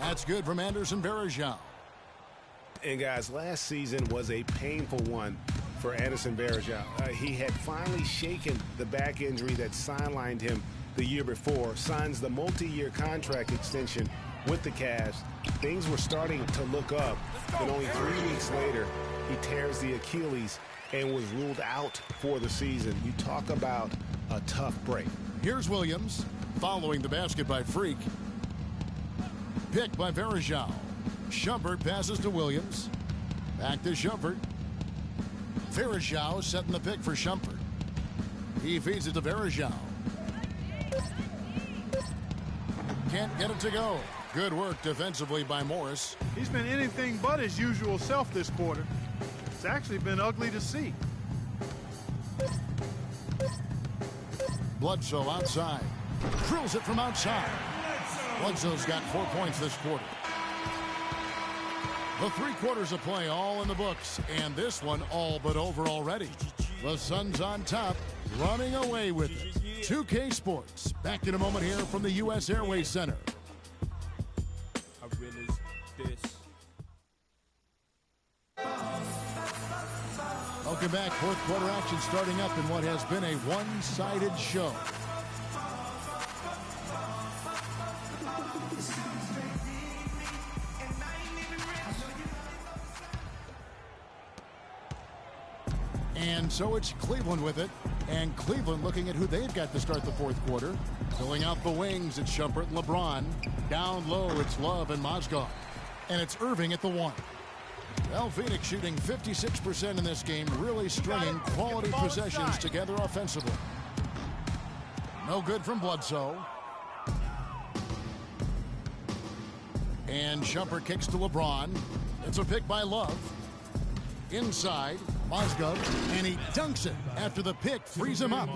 That's good from Anderson Varejao. And guys, last season was a painful one for Anderson Varejao. He had finally shaken the back injury that sidelined him the year before, signs the multi-year contract extension with the Cavs. Things were starting to look up, but only 3 weeks later, he tears the Achilles and was ruled out for the season. You talk about a tough break. Here's Williams, following the basket by Freak. Picked by Varejao. Shumpert passes to Williams. Back to Shumpert. Varejao setting the pick for Shumpert. He feeds it to Varejao. Can't get it to go. Good work defensively by Morris. He's been anything but his usual self this quarter. It's actually been ugly to see. Bledsoe outside. Drills it from outside. Bledsoe's got 4 points this quarter. The 3 quarters of play all in the books, and this one all but over already. The Suns on top, running away with it. 2K Sports, back in a moment here from the U.S. Airways Center. I realize this. Welcome back. 4th quarter action starting up in what has been a one-sided show. And so it's Cleveland with it. And Cleveland looking at who they've got to start the 4th quarter. Filling out the wings, it's Shumpert and LeBron. Down low, it's Love and Mozgov. And it's Irving at the 1. Well, Phoenix shooting 56% in this game, really stringing quality possessions together offensively. No good from Bledsoe. And Shumpert kicks to LeBron. It's a pick by Love. Inside, Mozgov, and he dunks it after the pick frees him up.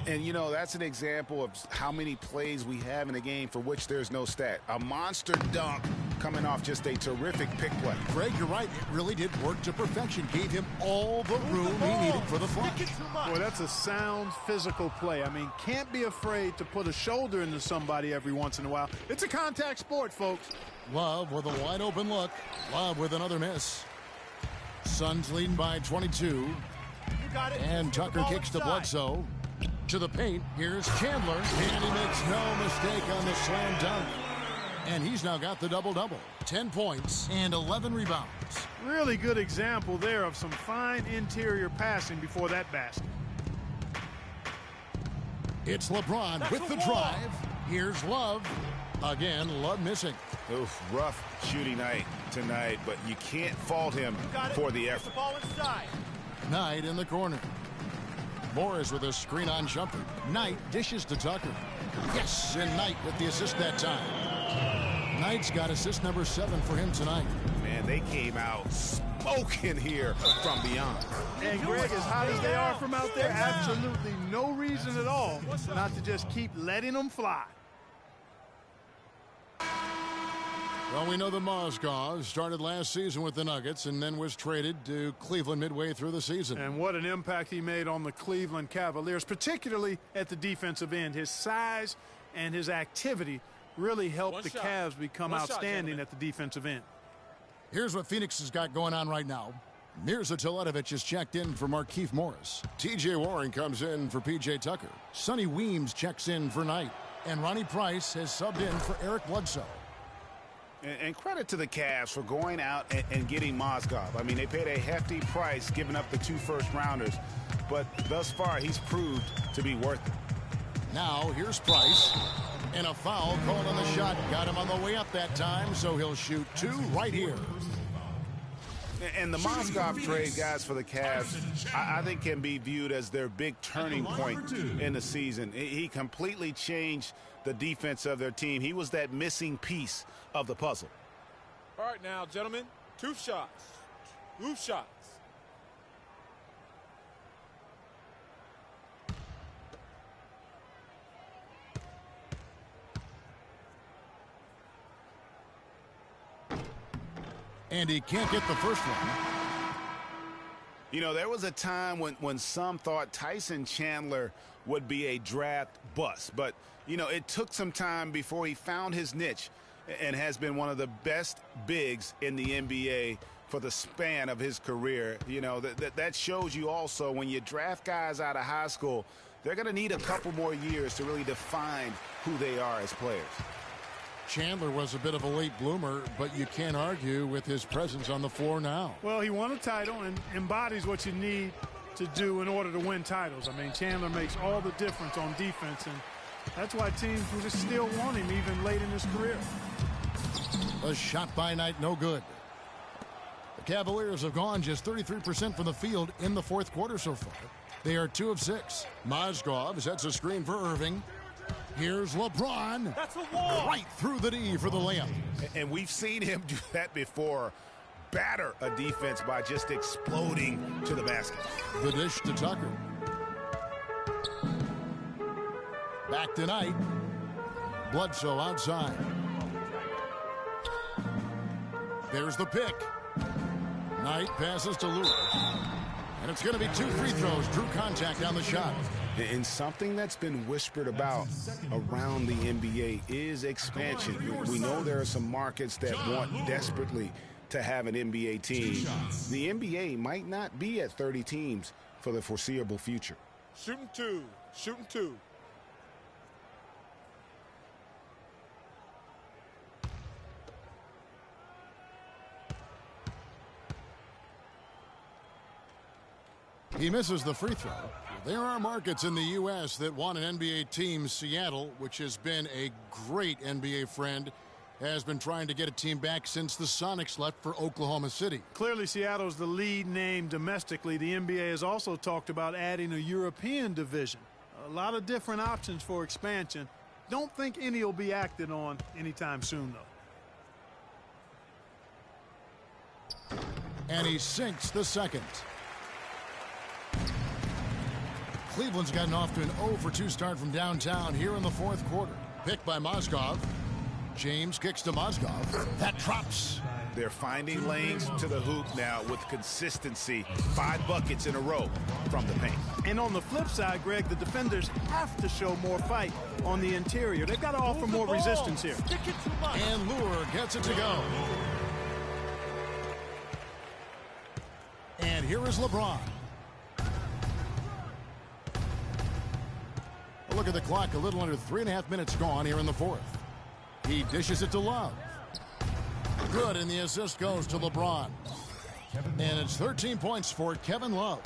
And, you know, that's an example of how many plays we have in a game for which there's no stat. A monster dunk coming off just a terrific pick play. Greg, you're right. It really did work to perfection. Gave him all the room he needed for the flush. Boy, that's a sound physical play. I mean, can't be afraid to put a shoulder into somebody every once in a while. It's a contact sport, folks. Love with a wide open look. Love with another miss. Suns leading by 22. You got it. And Tucker kicks to Bledsoe. To the paint. Here's Chandler. And he makes no mistake on the slam dunk. And he's now got the double-double. 10 points and 11 rebounds. Really good example there of some fine interior passing before that basket. It's LeBron with the drive. Here's Love. Again, Love missing. Oof, rough shooting night tonight, but you can't fault him for the effort. The ball inside. Knight in the corner. Morris with a screen-on jumper. Knight dishes to Tucker. Yes, and Knight with the assist that time. Knight's got assist number 7 for him tonight. Man, they came out smoking here from beyond. And Greg, as hot as they are from out there, absolutely no reason at all not to just keep letting them fly. Well, we know that Mozgov started last season with the Nuggets and then was traded to Cleveland midway through the season. And what an impact he made on the Cleveland Cavaliers, particularly at the defensive end. His size and his activity really helped the Cavs become outstanding at the defensive end. Here's what Phoenix has got going on right now. Mirza Teletovic is checked in for Markieff Morris. T.J. Warren comes in for P.J. Tucker. Sonny Weems checks in for Knight. And Ronnie Price has subbed in for Eric Bledsoe. And credit to the Cavs for going out and getting Mozgov. I mean, they paid a hefty price giving up the 2 first-rounders, but thus far he's proved to be worth it. Now here's Price. And a foul called on the shot. Got him on the way up that time, so he'll shoot 2 right here. And the Mozgov trade, guys, for the Cavs, I think can be viewed as their big turning point in the season. He completely changed the defense of their team. He was that missing piece of the puzzle. All right, now, gentlemen, 2 shots. 2 shots. And he can't get the first one. You know, there was a time when some thought Tyson Chandler would be a draft bust. But, you know, it took some time before he found his niche and has been one of the best bigs in the NBA for the span of his career. You know, that shows you also when you draft guys out of high school, they're going to need a couple more years to really define who they are as players. Chandler was a bit of a late bloomer, but you can't argue with his presence on the floor now. Well, he won a title and embodies what you need to do in order to win titles. I mean, Chandler makes all the difference on defense, and that's why teams will just still want him even late in his career. A shot by Knight, no good. The Cavaliers have gone just 33% from the field in the 4th quarter so far. They are 2 of 6. Mozgov sets a screen for Irving. Here's LeBron. That's a wall. Right through the D for the layup. And we've seen him do that before. Batter a defense by just exploding to the basket. The dish to Tucker. Back to Knight. Bledsoe outside. There's the pick. Knight passes to Lewis. And it's going to be 2 free throws. Drew contact on the shot. And something that's been whispered about around the NBA is expansion. We know there are some markets that want desperately to have an NBA team. The NBA might not be at 30 teams for the foreseeable future. Shooting 2. Shooting 2. He misses the free throw. There are markets in the U.S. that want an NBA team. Seattle, which has been a great NBA friend, has been trying to get a team back since the Sonics left for Oklahoma City. Clearly, Seattle's the lead name domestically. The NBA has also talked about adding a European division. A lot of different options for expansion. Don't think any will be acted on anytime soon, though. And he sinks the second. Cleveland's gotten off to an 0 for 2 start from downtown here in the 4th quarter. Picked by Mozgov. James kicks to Mozgov. That drops. They're finding lanes to the hoop now with consistency. 5 buckets in a row from the paint. And on the flip side, Greg, the defenders have to show more fight on the interior. They've got to offer more resistance here. And Lure gets it to go. And here is LeBron. A look at the clock, a little under 3.5 minutes gone here in the fourth. He dishes it to Love. Good, and the assist goes to LeBron. And it's 13 points for Kevin Love.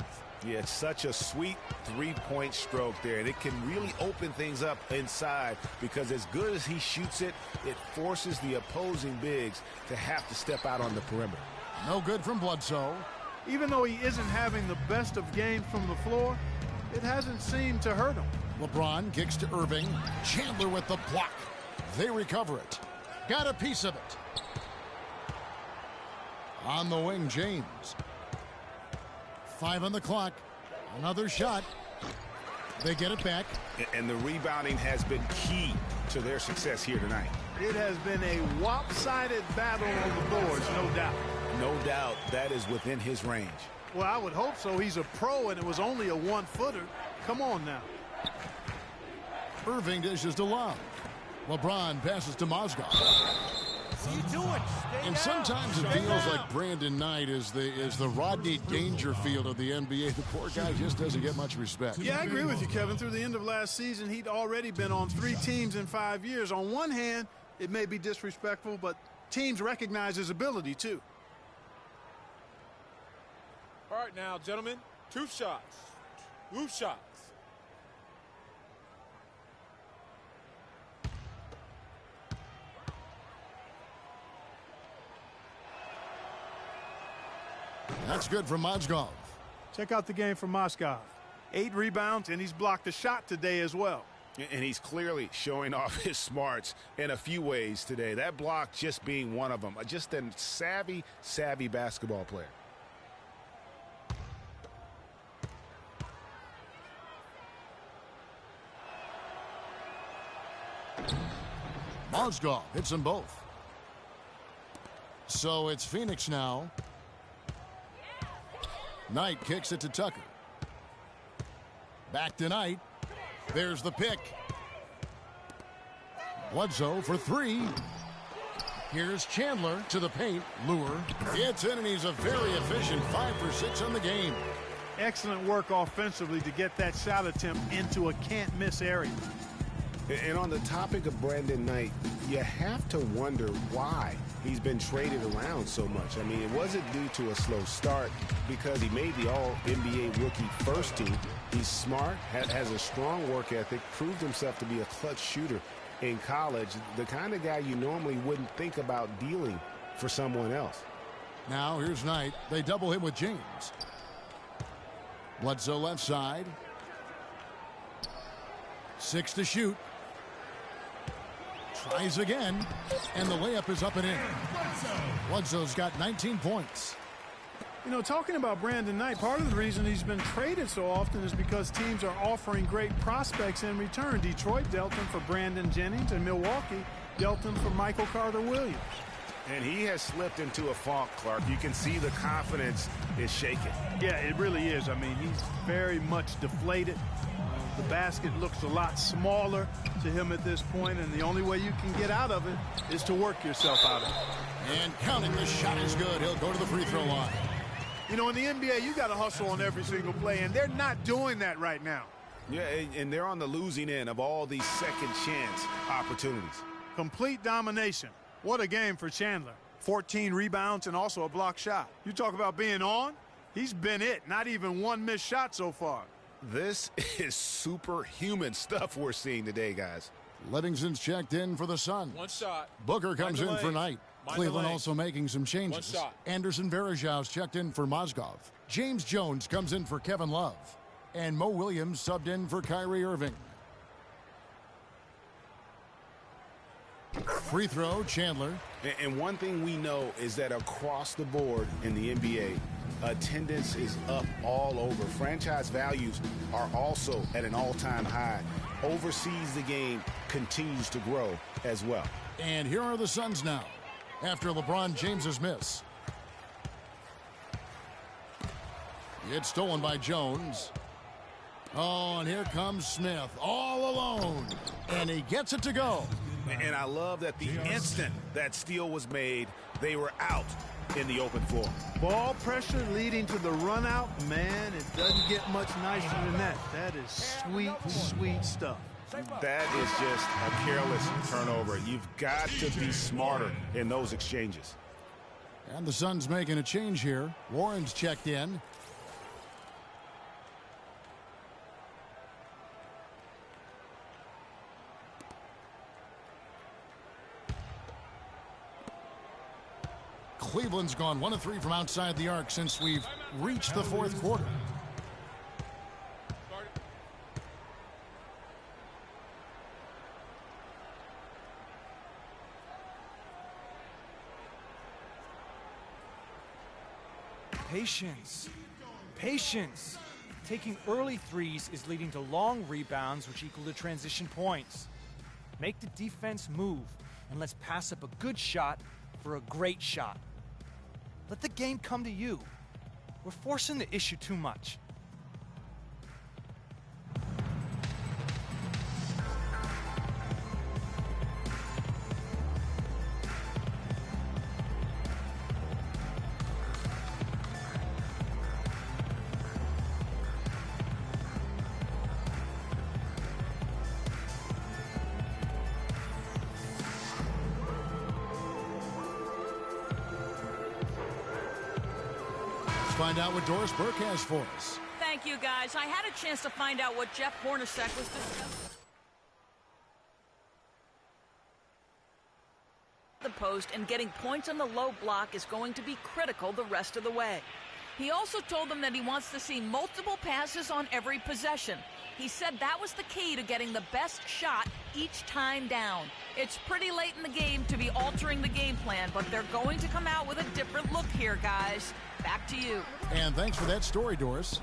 Yeah, it's such a sweet three-point stroke there, and it can really open things up inside because as good as he shoots it, it forces the opposing bigs to have to step out on the perimeter. No good from Bledsoe. Even though he isn't having the best of games from the floor, it hasn't seemed to hurt him. LeBron kicks to Irving. Chandler with the block. They recover it. Got a piece of it. On the wing, James. 5 on the clock. Another shot. They get it back. And the rebounding has been key to their success here tonight. It has been a lopsided battle on the boards, no doubt. No doubt that is within his range. Well, I would hope so. He's a pro, and it was only a 1-footer. Come on now. Irving dishes to Love. LeBron passes to Mozgov. What are you doing? Stay And down. sometimes it Stay feels down. like Brandon Knight is the Rodney Dangerfield of the NBA. The poor guy just doesn't get much respect. Yeah, I agree with you, Kevin. Through the end of last season, he'd already been on 3 teams in 5 years. On one hand, it may be disrespectful, but teams recognize his ability, too. All right, now, gentlemen, 2 shots. 2 shots. That's good from Mozgov. Check out the game from Mozgov. 8 rebounds, and he's blocked a shot today as well. And he's clearly showing off his smarts in a few ways today. That block just being one of them. Just a savvy basketball player. Mozgov hits them both. So it's Phoenix now. Knight kicks it to Tucker. Back to Knight. There's the pick. Bledsoe for 3. Here's Chandler to the paint. Lure. It's in, and he's a very efficient 5 for 6 on the game. Excellent work offensively to get that shot attempt into a can't-miss area. And on the topic of Brandon Knight, you have to wonder why he's been traded around so much. I mean, it wasn't due to a slow start because he made the All-NBA rookie first team. He's smart, has a strong work ethic, proved himself to be a clutch shooter in college, the kind of guy you normally wouldn't think about dealing for someone else. Now here's Knight. They double him with James. Bledsoe left side. 6 to shoot. Tries again, and the layup is up and in. Bledsoe's got 19 points. You know, talking about Brandon Knight, part of the reason he's been traded so often is because teams are offering great prospects in return. Detroit dealt him for Brandon Jennings, and Milwaukee dealt him for Michael Carter-Williams. And he has slipped into a funk, Clark. You can see the confidence is shaken. Yeah, it really is. I mean, he's very much deflated. The basket looks a lot smaller to him at this point, and the only way you can get out of it is to work yourself out of it. And counting, the shot is good. He'll go to the free throw line. You know, in the NBA, you got to hustle on every single play, and they're not doing that right now. Yeah, and they're on the losing end of all these second chance opportunities. Complete domination. What a game for Chandler. 14 rebounds and also a block shot. You talk about being on, he's been it. Not even one missed shot so far. This is superhuman stuff we're seeing today, guys. Livingston's checked in for the Suns. 1 shot. Booker comes in for Knight. Mind Cleveland the lane. also making some changes. 1 shot. Anderson Varejão's checked in for Mozgov. James Jones comes in for Kevin Love. And Mo Williams subbed in for Kyrie Irving. Free throw, Chandler. And one thing we know is that across the board in the NBA, attendance is up all over. Franchise values are also at an all-time high. oversees the game, continues to grow as well. And here are the Suns now, after LeBron James's miss. It's stolen by Jones. Oh, and here comes Smith, all alone. And he gets it to go. And I love that the instant that steal was made, they were out in the open floor. Ball pressure leading to the run out. Man, it doesn't get much nicer than that. That is sweet, sweet stuff. That is just a careless turnover. You've got to be smarter in those exchanges. And the Suns making a change here. Warren's checked in. Cleveland's gone 1 of 3 from outside the arc since we've reached the fourth quarter. Patience. Patience. Taking early threes is leading to long rebounds, which equal to transition points. Make the defense move, and let's pass up a good shot for a great shot. Let the game come to you. We're forcing the issue too much. Find out what Doris Burke has for us. Thank you, guys. I had a chance to find out what Jeff Hornacek was discussing. The post and getting points on the low block is going to be critical the rest of the way. He also told them that he wants to see multiple passes on every possession. He said that was the key to getting the best shot each time down. It's pretty late in the game to be altering the game plan, but they're going to come out with a different look here, guys. Back to you. And thanks for that story, Doris.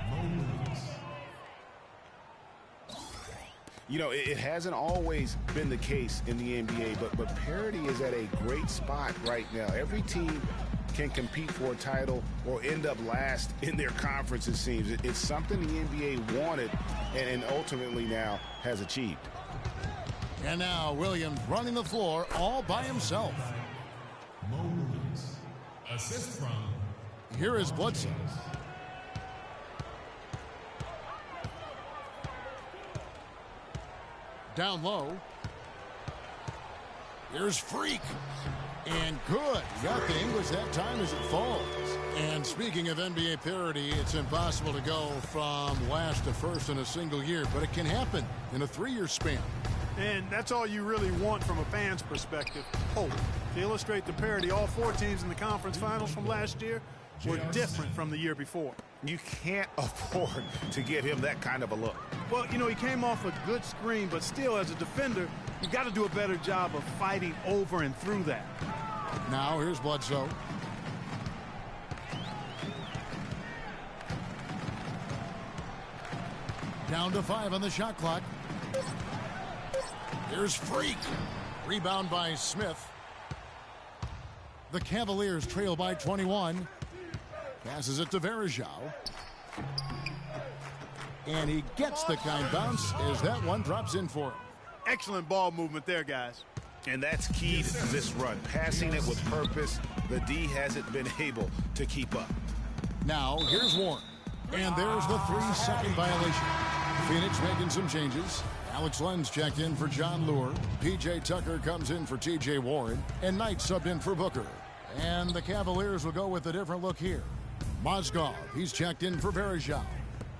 You know, it hasn't always been the case in the NBA, but parity is at a great spot right now. Every team can compete for a title or end up last in their conference, it seems. It's something the NBA wanted and ultimately now has achieved. And now Williams running the floor all by himself. Mo Williams. Assist from Here is Bledsoe. Down low. Here's Freak. And good. Got the English that time as it falls. And speaking of NBA parity, it's impossible to go from last to first in a single year, but it can happen in a 3-year span. And that's all you really want from a fan's perspective. Oh, to illustrate the parity, all 4 teams in the conference finals from last year were different from the year before. You can't afford to give him that kind of a look. Well, you know, he came off a good screen, but still, as a defender, you got to do a better job of fighting over and through that. Now here's Bledsoe. Down to 5 on the shot clock. Here's Freak. Rebound by Smith. The Cavaliers trail by 21. Passes it to Verjao. And he gets the kind bounce as that one drops in for him. Excellent ball movement there, guys. And that's key to this run. Passing it with purpose. The D hasn't been able to keep up. Now, here's Warren. And there's the 3-second violation. Phoenix making some changes. Alex Lenz checked in for John Lure. P.J. Tucker comes in for T.J. Warren. And Knight subbed in for Booker. And the Cavaliers will go with a different look here. Mozgov, he's checked in for Verjao.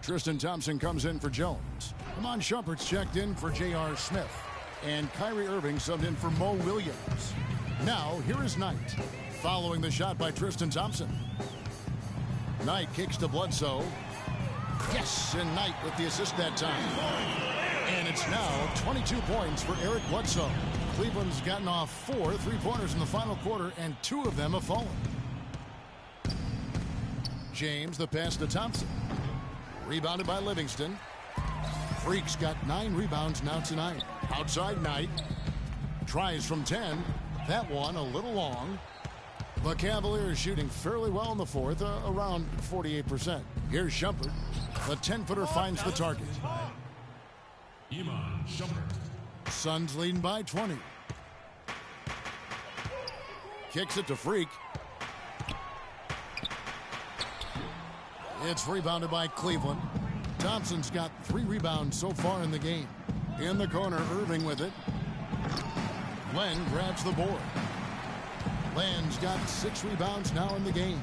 Tristan Thompson comes in for Jones. Iman Shumpert's checked in for J.R. Smith. And Kyrie Irving subbed in for Mo Williams. Now, here is Knight, following the shot by Tristan Thompson. Knight kicks to Bledsoe. Yes, and Knight with the assist that time. And it's now 22 points for Eric Bledsoe. Cleveland's gotten off 4 3-pointers in the final quarter, and 2 of them have fallen. James, the pass to Thompson. Rebounded by Livingston. Freak's got 9 rebounds now tonight. Outside Knight. Tries from 10. That one a little long. The Cavaliers shooting fairly well in the fourth, around 48%. Here's Shumpert. The 10-footer finds the target. Iman Shumpert. Suns leading by 20. Kicks it to Freak. It's rebounded by Cleveland. Thompson's got 3 rebounds so far in the game. In the corner, Irving with it. Len grabs the board. Len's got 6 rebounds now in the game.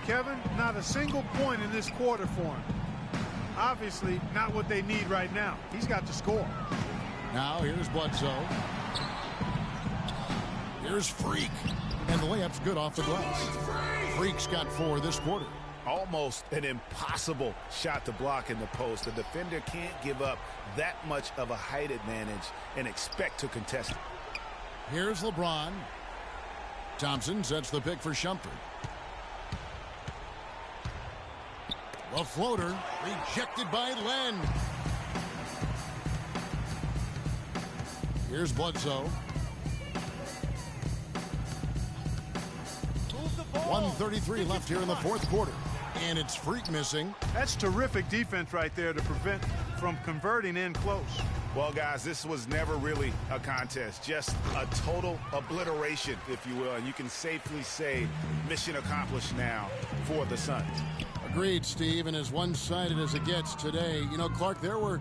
Kevin, not a single point in this quarter for him. Obviously, not what they need right now. He's got to score. Now here's Bledsoe. Here's Freak. And the layup's good off the glass. Freak's got 4 this quarter. Almost an impossible shot to block in the post. The defender can't give up that much of a height advantage and expect to contest it. Here's LeBron. Thompson sets the pick for Shumpert. The floater rejected by Len. Here's Bledsoe. 1:33 left here in the fourth quarter. And it's Freak missing. That's terrific defense right there to prevent from converting in close. Well, guys, this was never really a contest, just a total obliteration, if you will. And you can safely say mission accomplished now for the Suns. Agreed, Steve, and as one-sided as it gets today. You know, Clark, there were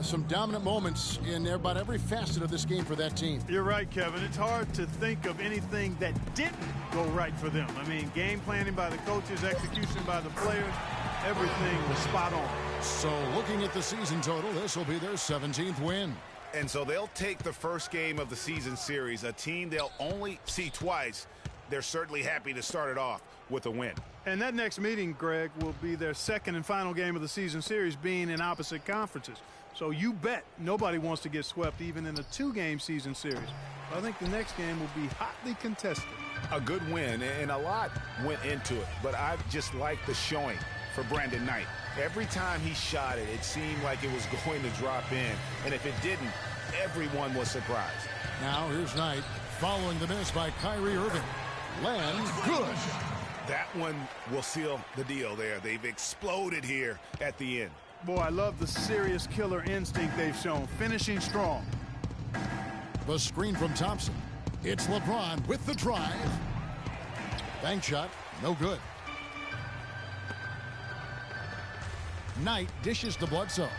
some dominant moments in about every facet of this game for that team. You're right, Kevin. It's hard to think of anything that didn't go right for them. I mean, game planning by the coaches, execution by the players, everything was spot on. So looking at the season total, this will be their 17th win. And so they'll take the first game of the season series, a team they'll only see twice. They're certainly happy to start it off with a win. And that next meeting, Greg, will be their second and final game of the season series, being in opposite conferences. So you bet nobody wants to get swept even in a 2-game season series. I think the next game will be hotly contested. A good win, and a lot went into it, but I just liked the showing for Brandon Knight. Every time he shot it, it seemed like it was going to drop in, and if it didn't, everyone was surprised. Now here's Knight following the miss by Kyrie Irving. Len, good. That one will seal the deal there. They've exploded here at the end. Boy, I love the serious killer instinct they've shown, finishing strong. The screen from Thompson. It's LeBron with the drive. Bank shot, no good. Knight dishes to Bledsoe.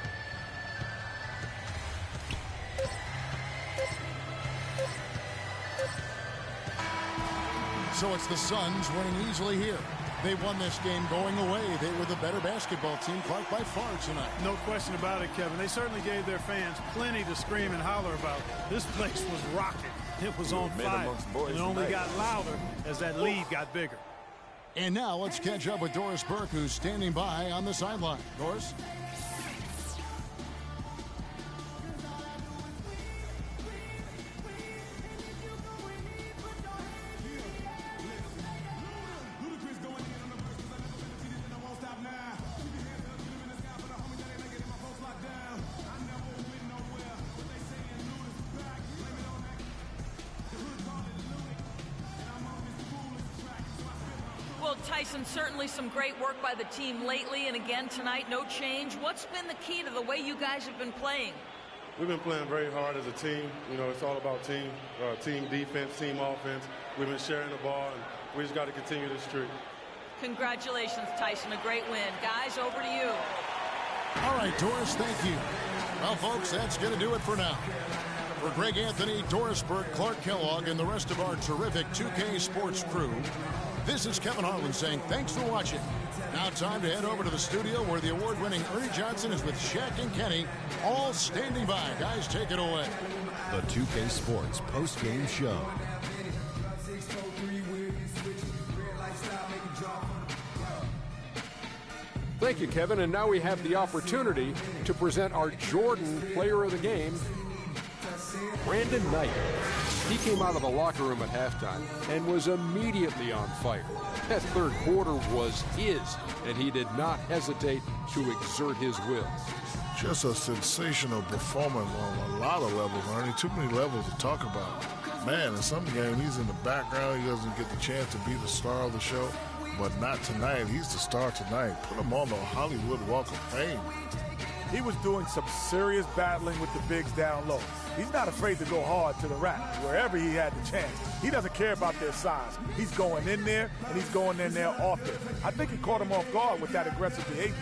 So it's the Suns winning easily here. They won this game going away. They were the better basketball team, Clark, by far tonight. No question about it, Kevin. They certainly gave their fans plenty to scream and holler about. This place was rocking. It was on fire. And it only got louder as that lead got bigger. And now let's catch up with Doris Burke, who's standing by on the sideline. Doris? Tyson, certainly some great work by the team lately, and again tonight, no change. What's been the key to the way you guys have been playing? We've been playing very hard as a team. You know, it's all about team defense, team offense. We've been sharing the ball, and we just got to continue this streak. Congratulations, Tyson. A great win. Guys, over to you. All right, Doris, thank you. Well, folks, that's going to do it for now. For Greg Anthony, Doris Burke, Clark Kellogg, and the rest of our terrific 2K Sports crew, this is Kevin Harlan saying thanks for watching. Now time to head over to the studio where the award-winning Ernie Johnson is with Shaq and Kenny, all standing by. Guys, take it away. The 2K Sports post-game show. Thank you, Kevin. And now we have the opportunity to present our Jordan Player of the Game, Brandon Knight. He came out of the locker room at halftime and was immediately on fire. That third quarter was his, and he did not hesitate to exert his will. Just a sensational performance on a lot of levels, Ernie. Too many levels to talk about. Man, in some game, he's in the background. He doesn't get the chance to be the star of the show. But not tonight. He's the star tonight. Put him on the Hollywood Walk of Fame. He was doing some serious battling with the bigs down low. He's not afraid to go hard to the rack wherever he had the chance. He doesn't care about their size. He's going in there, and he's going in there often. I think he caught him off guard with that aggressive behavior.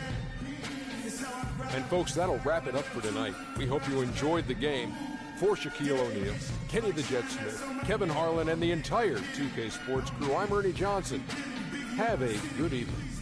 And folks, that'll wrap it up for tonight. We hope you enjoyed the game. For Shaquille O'Neal, Kenny the Jet Smith, Kevin Harlan, and the entire 2K Sports crew, I'm Ernie Johnson. Have a good evening.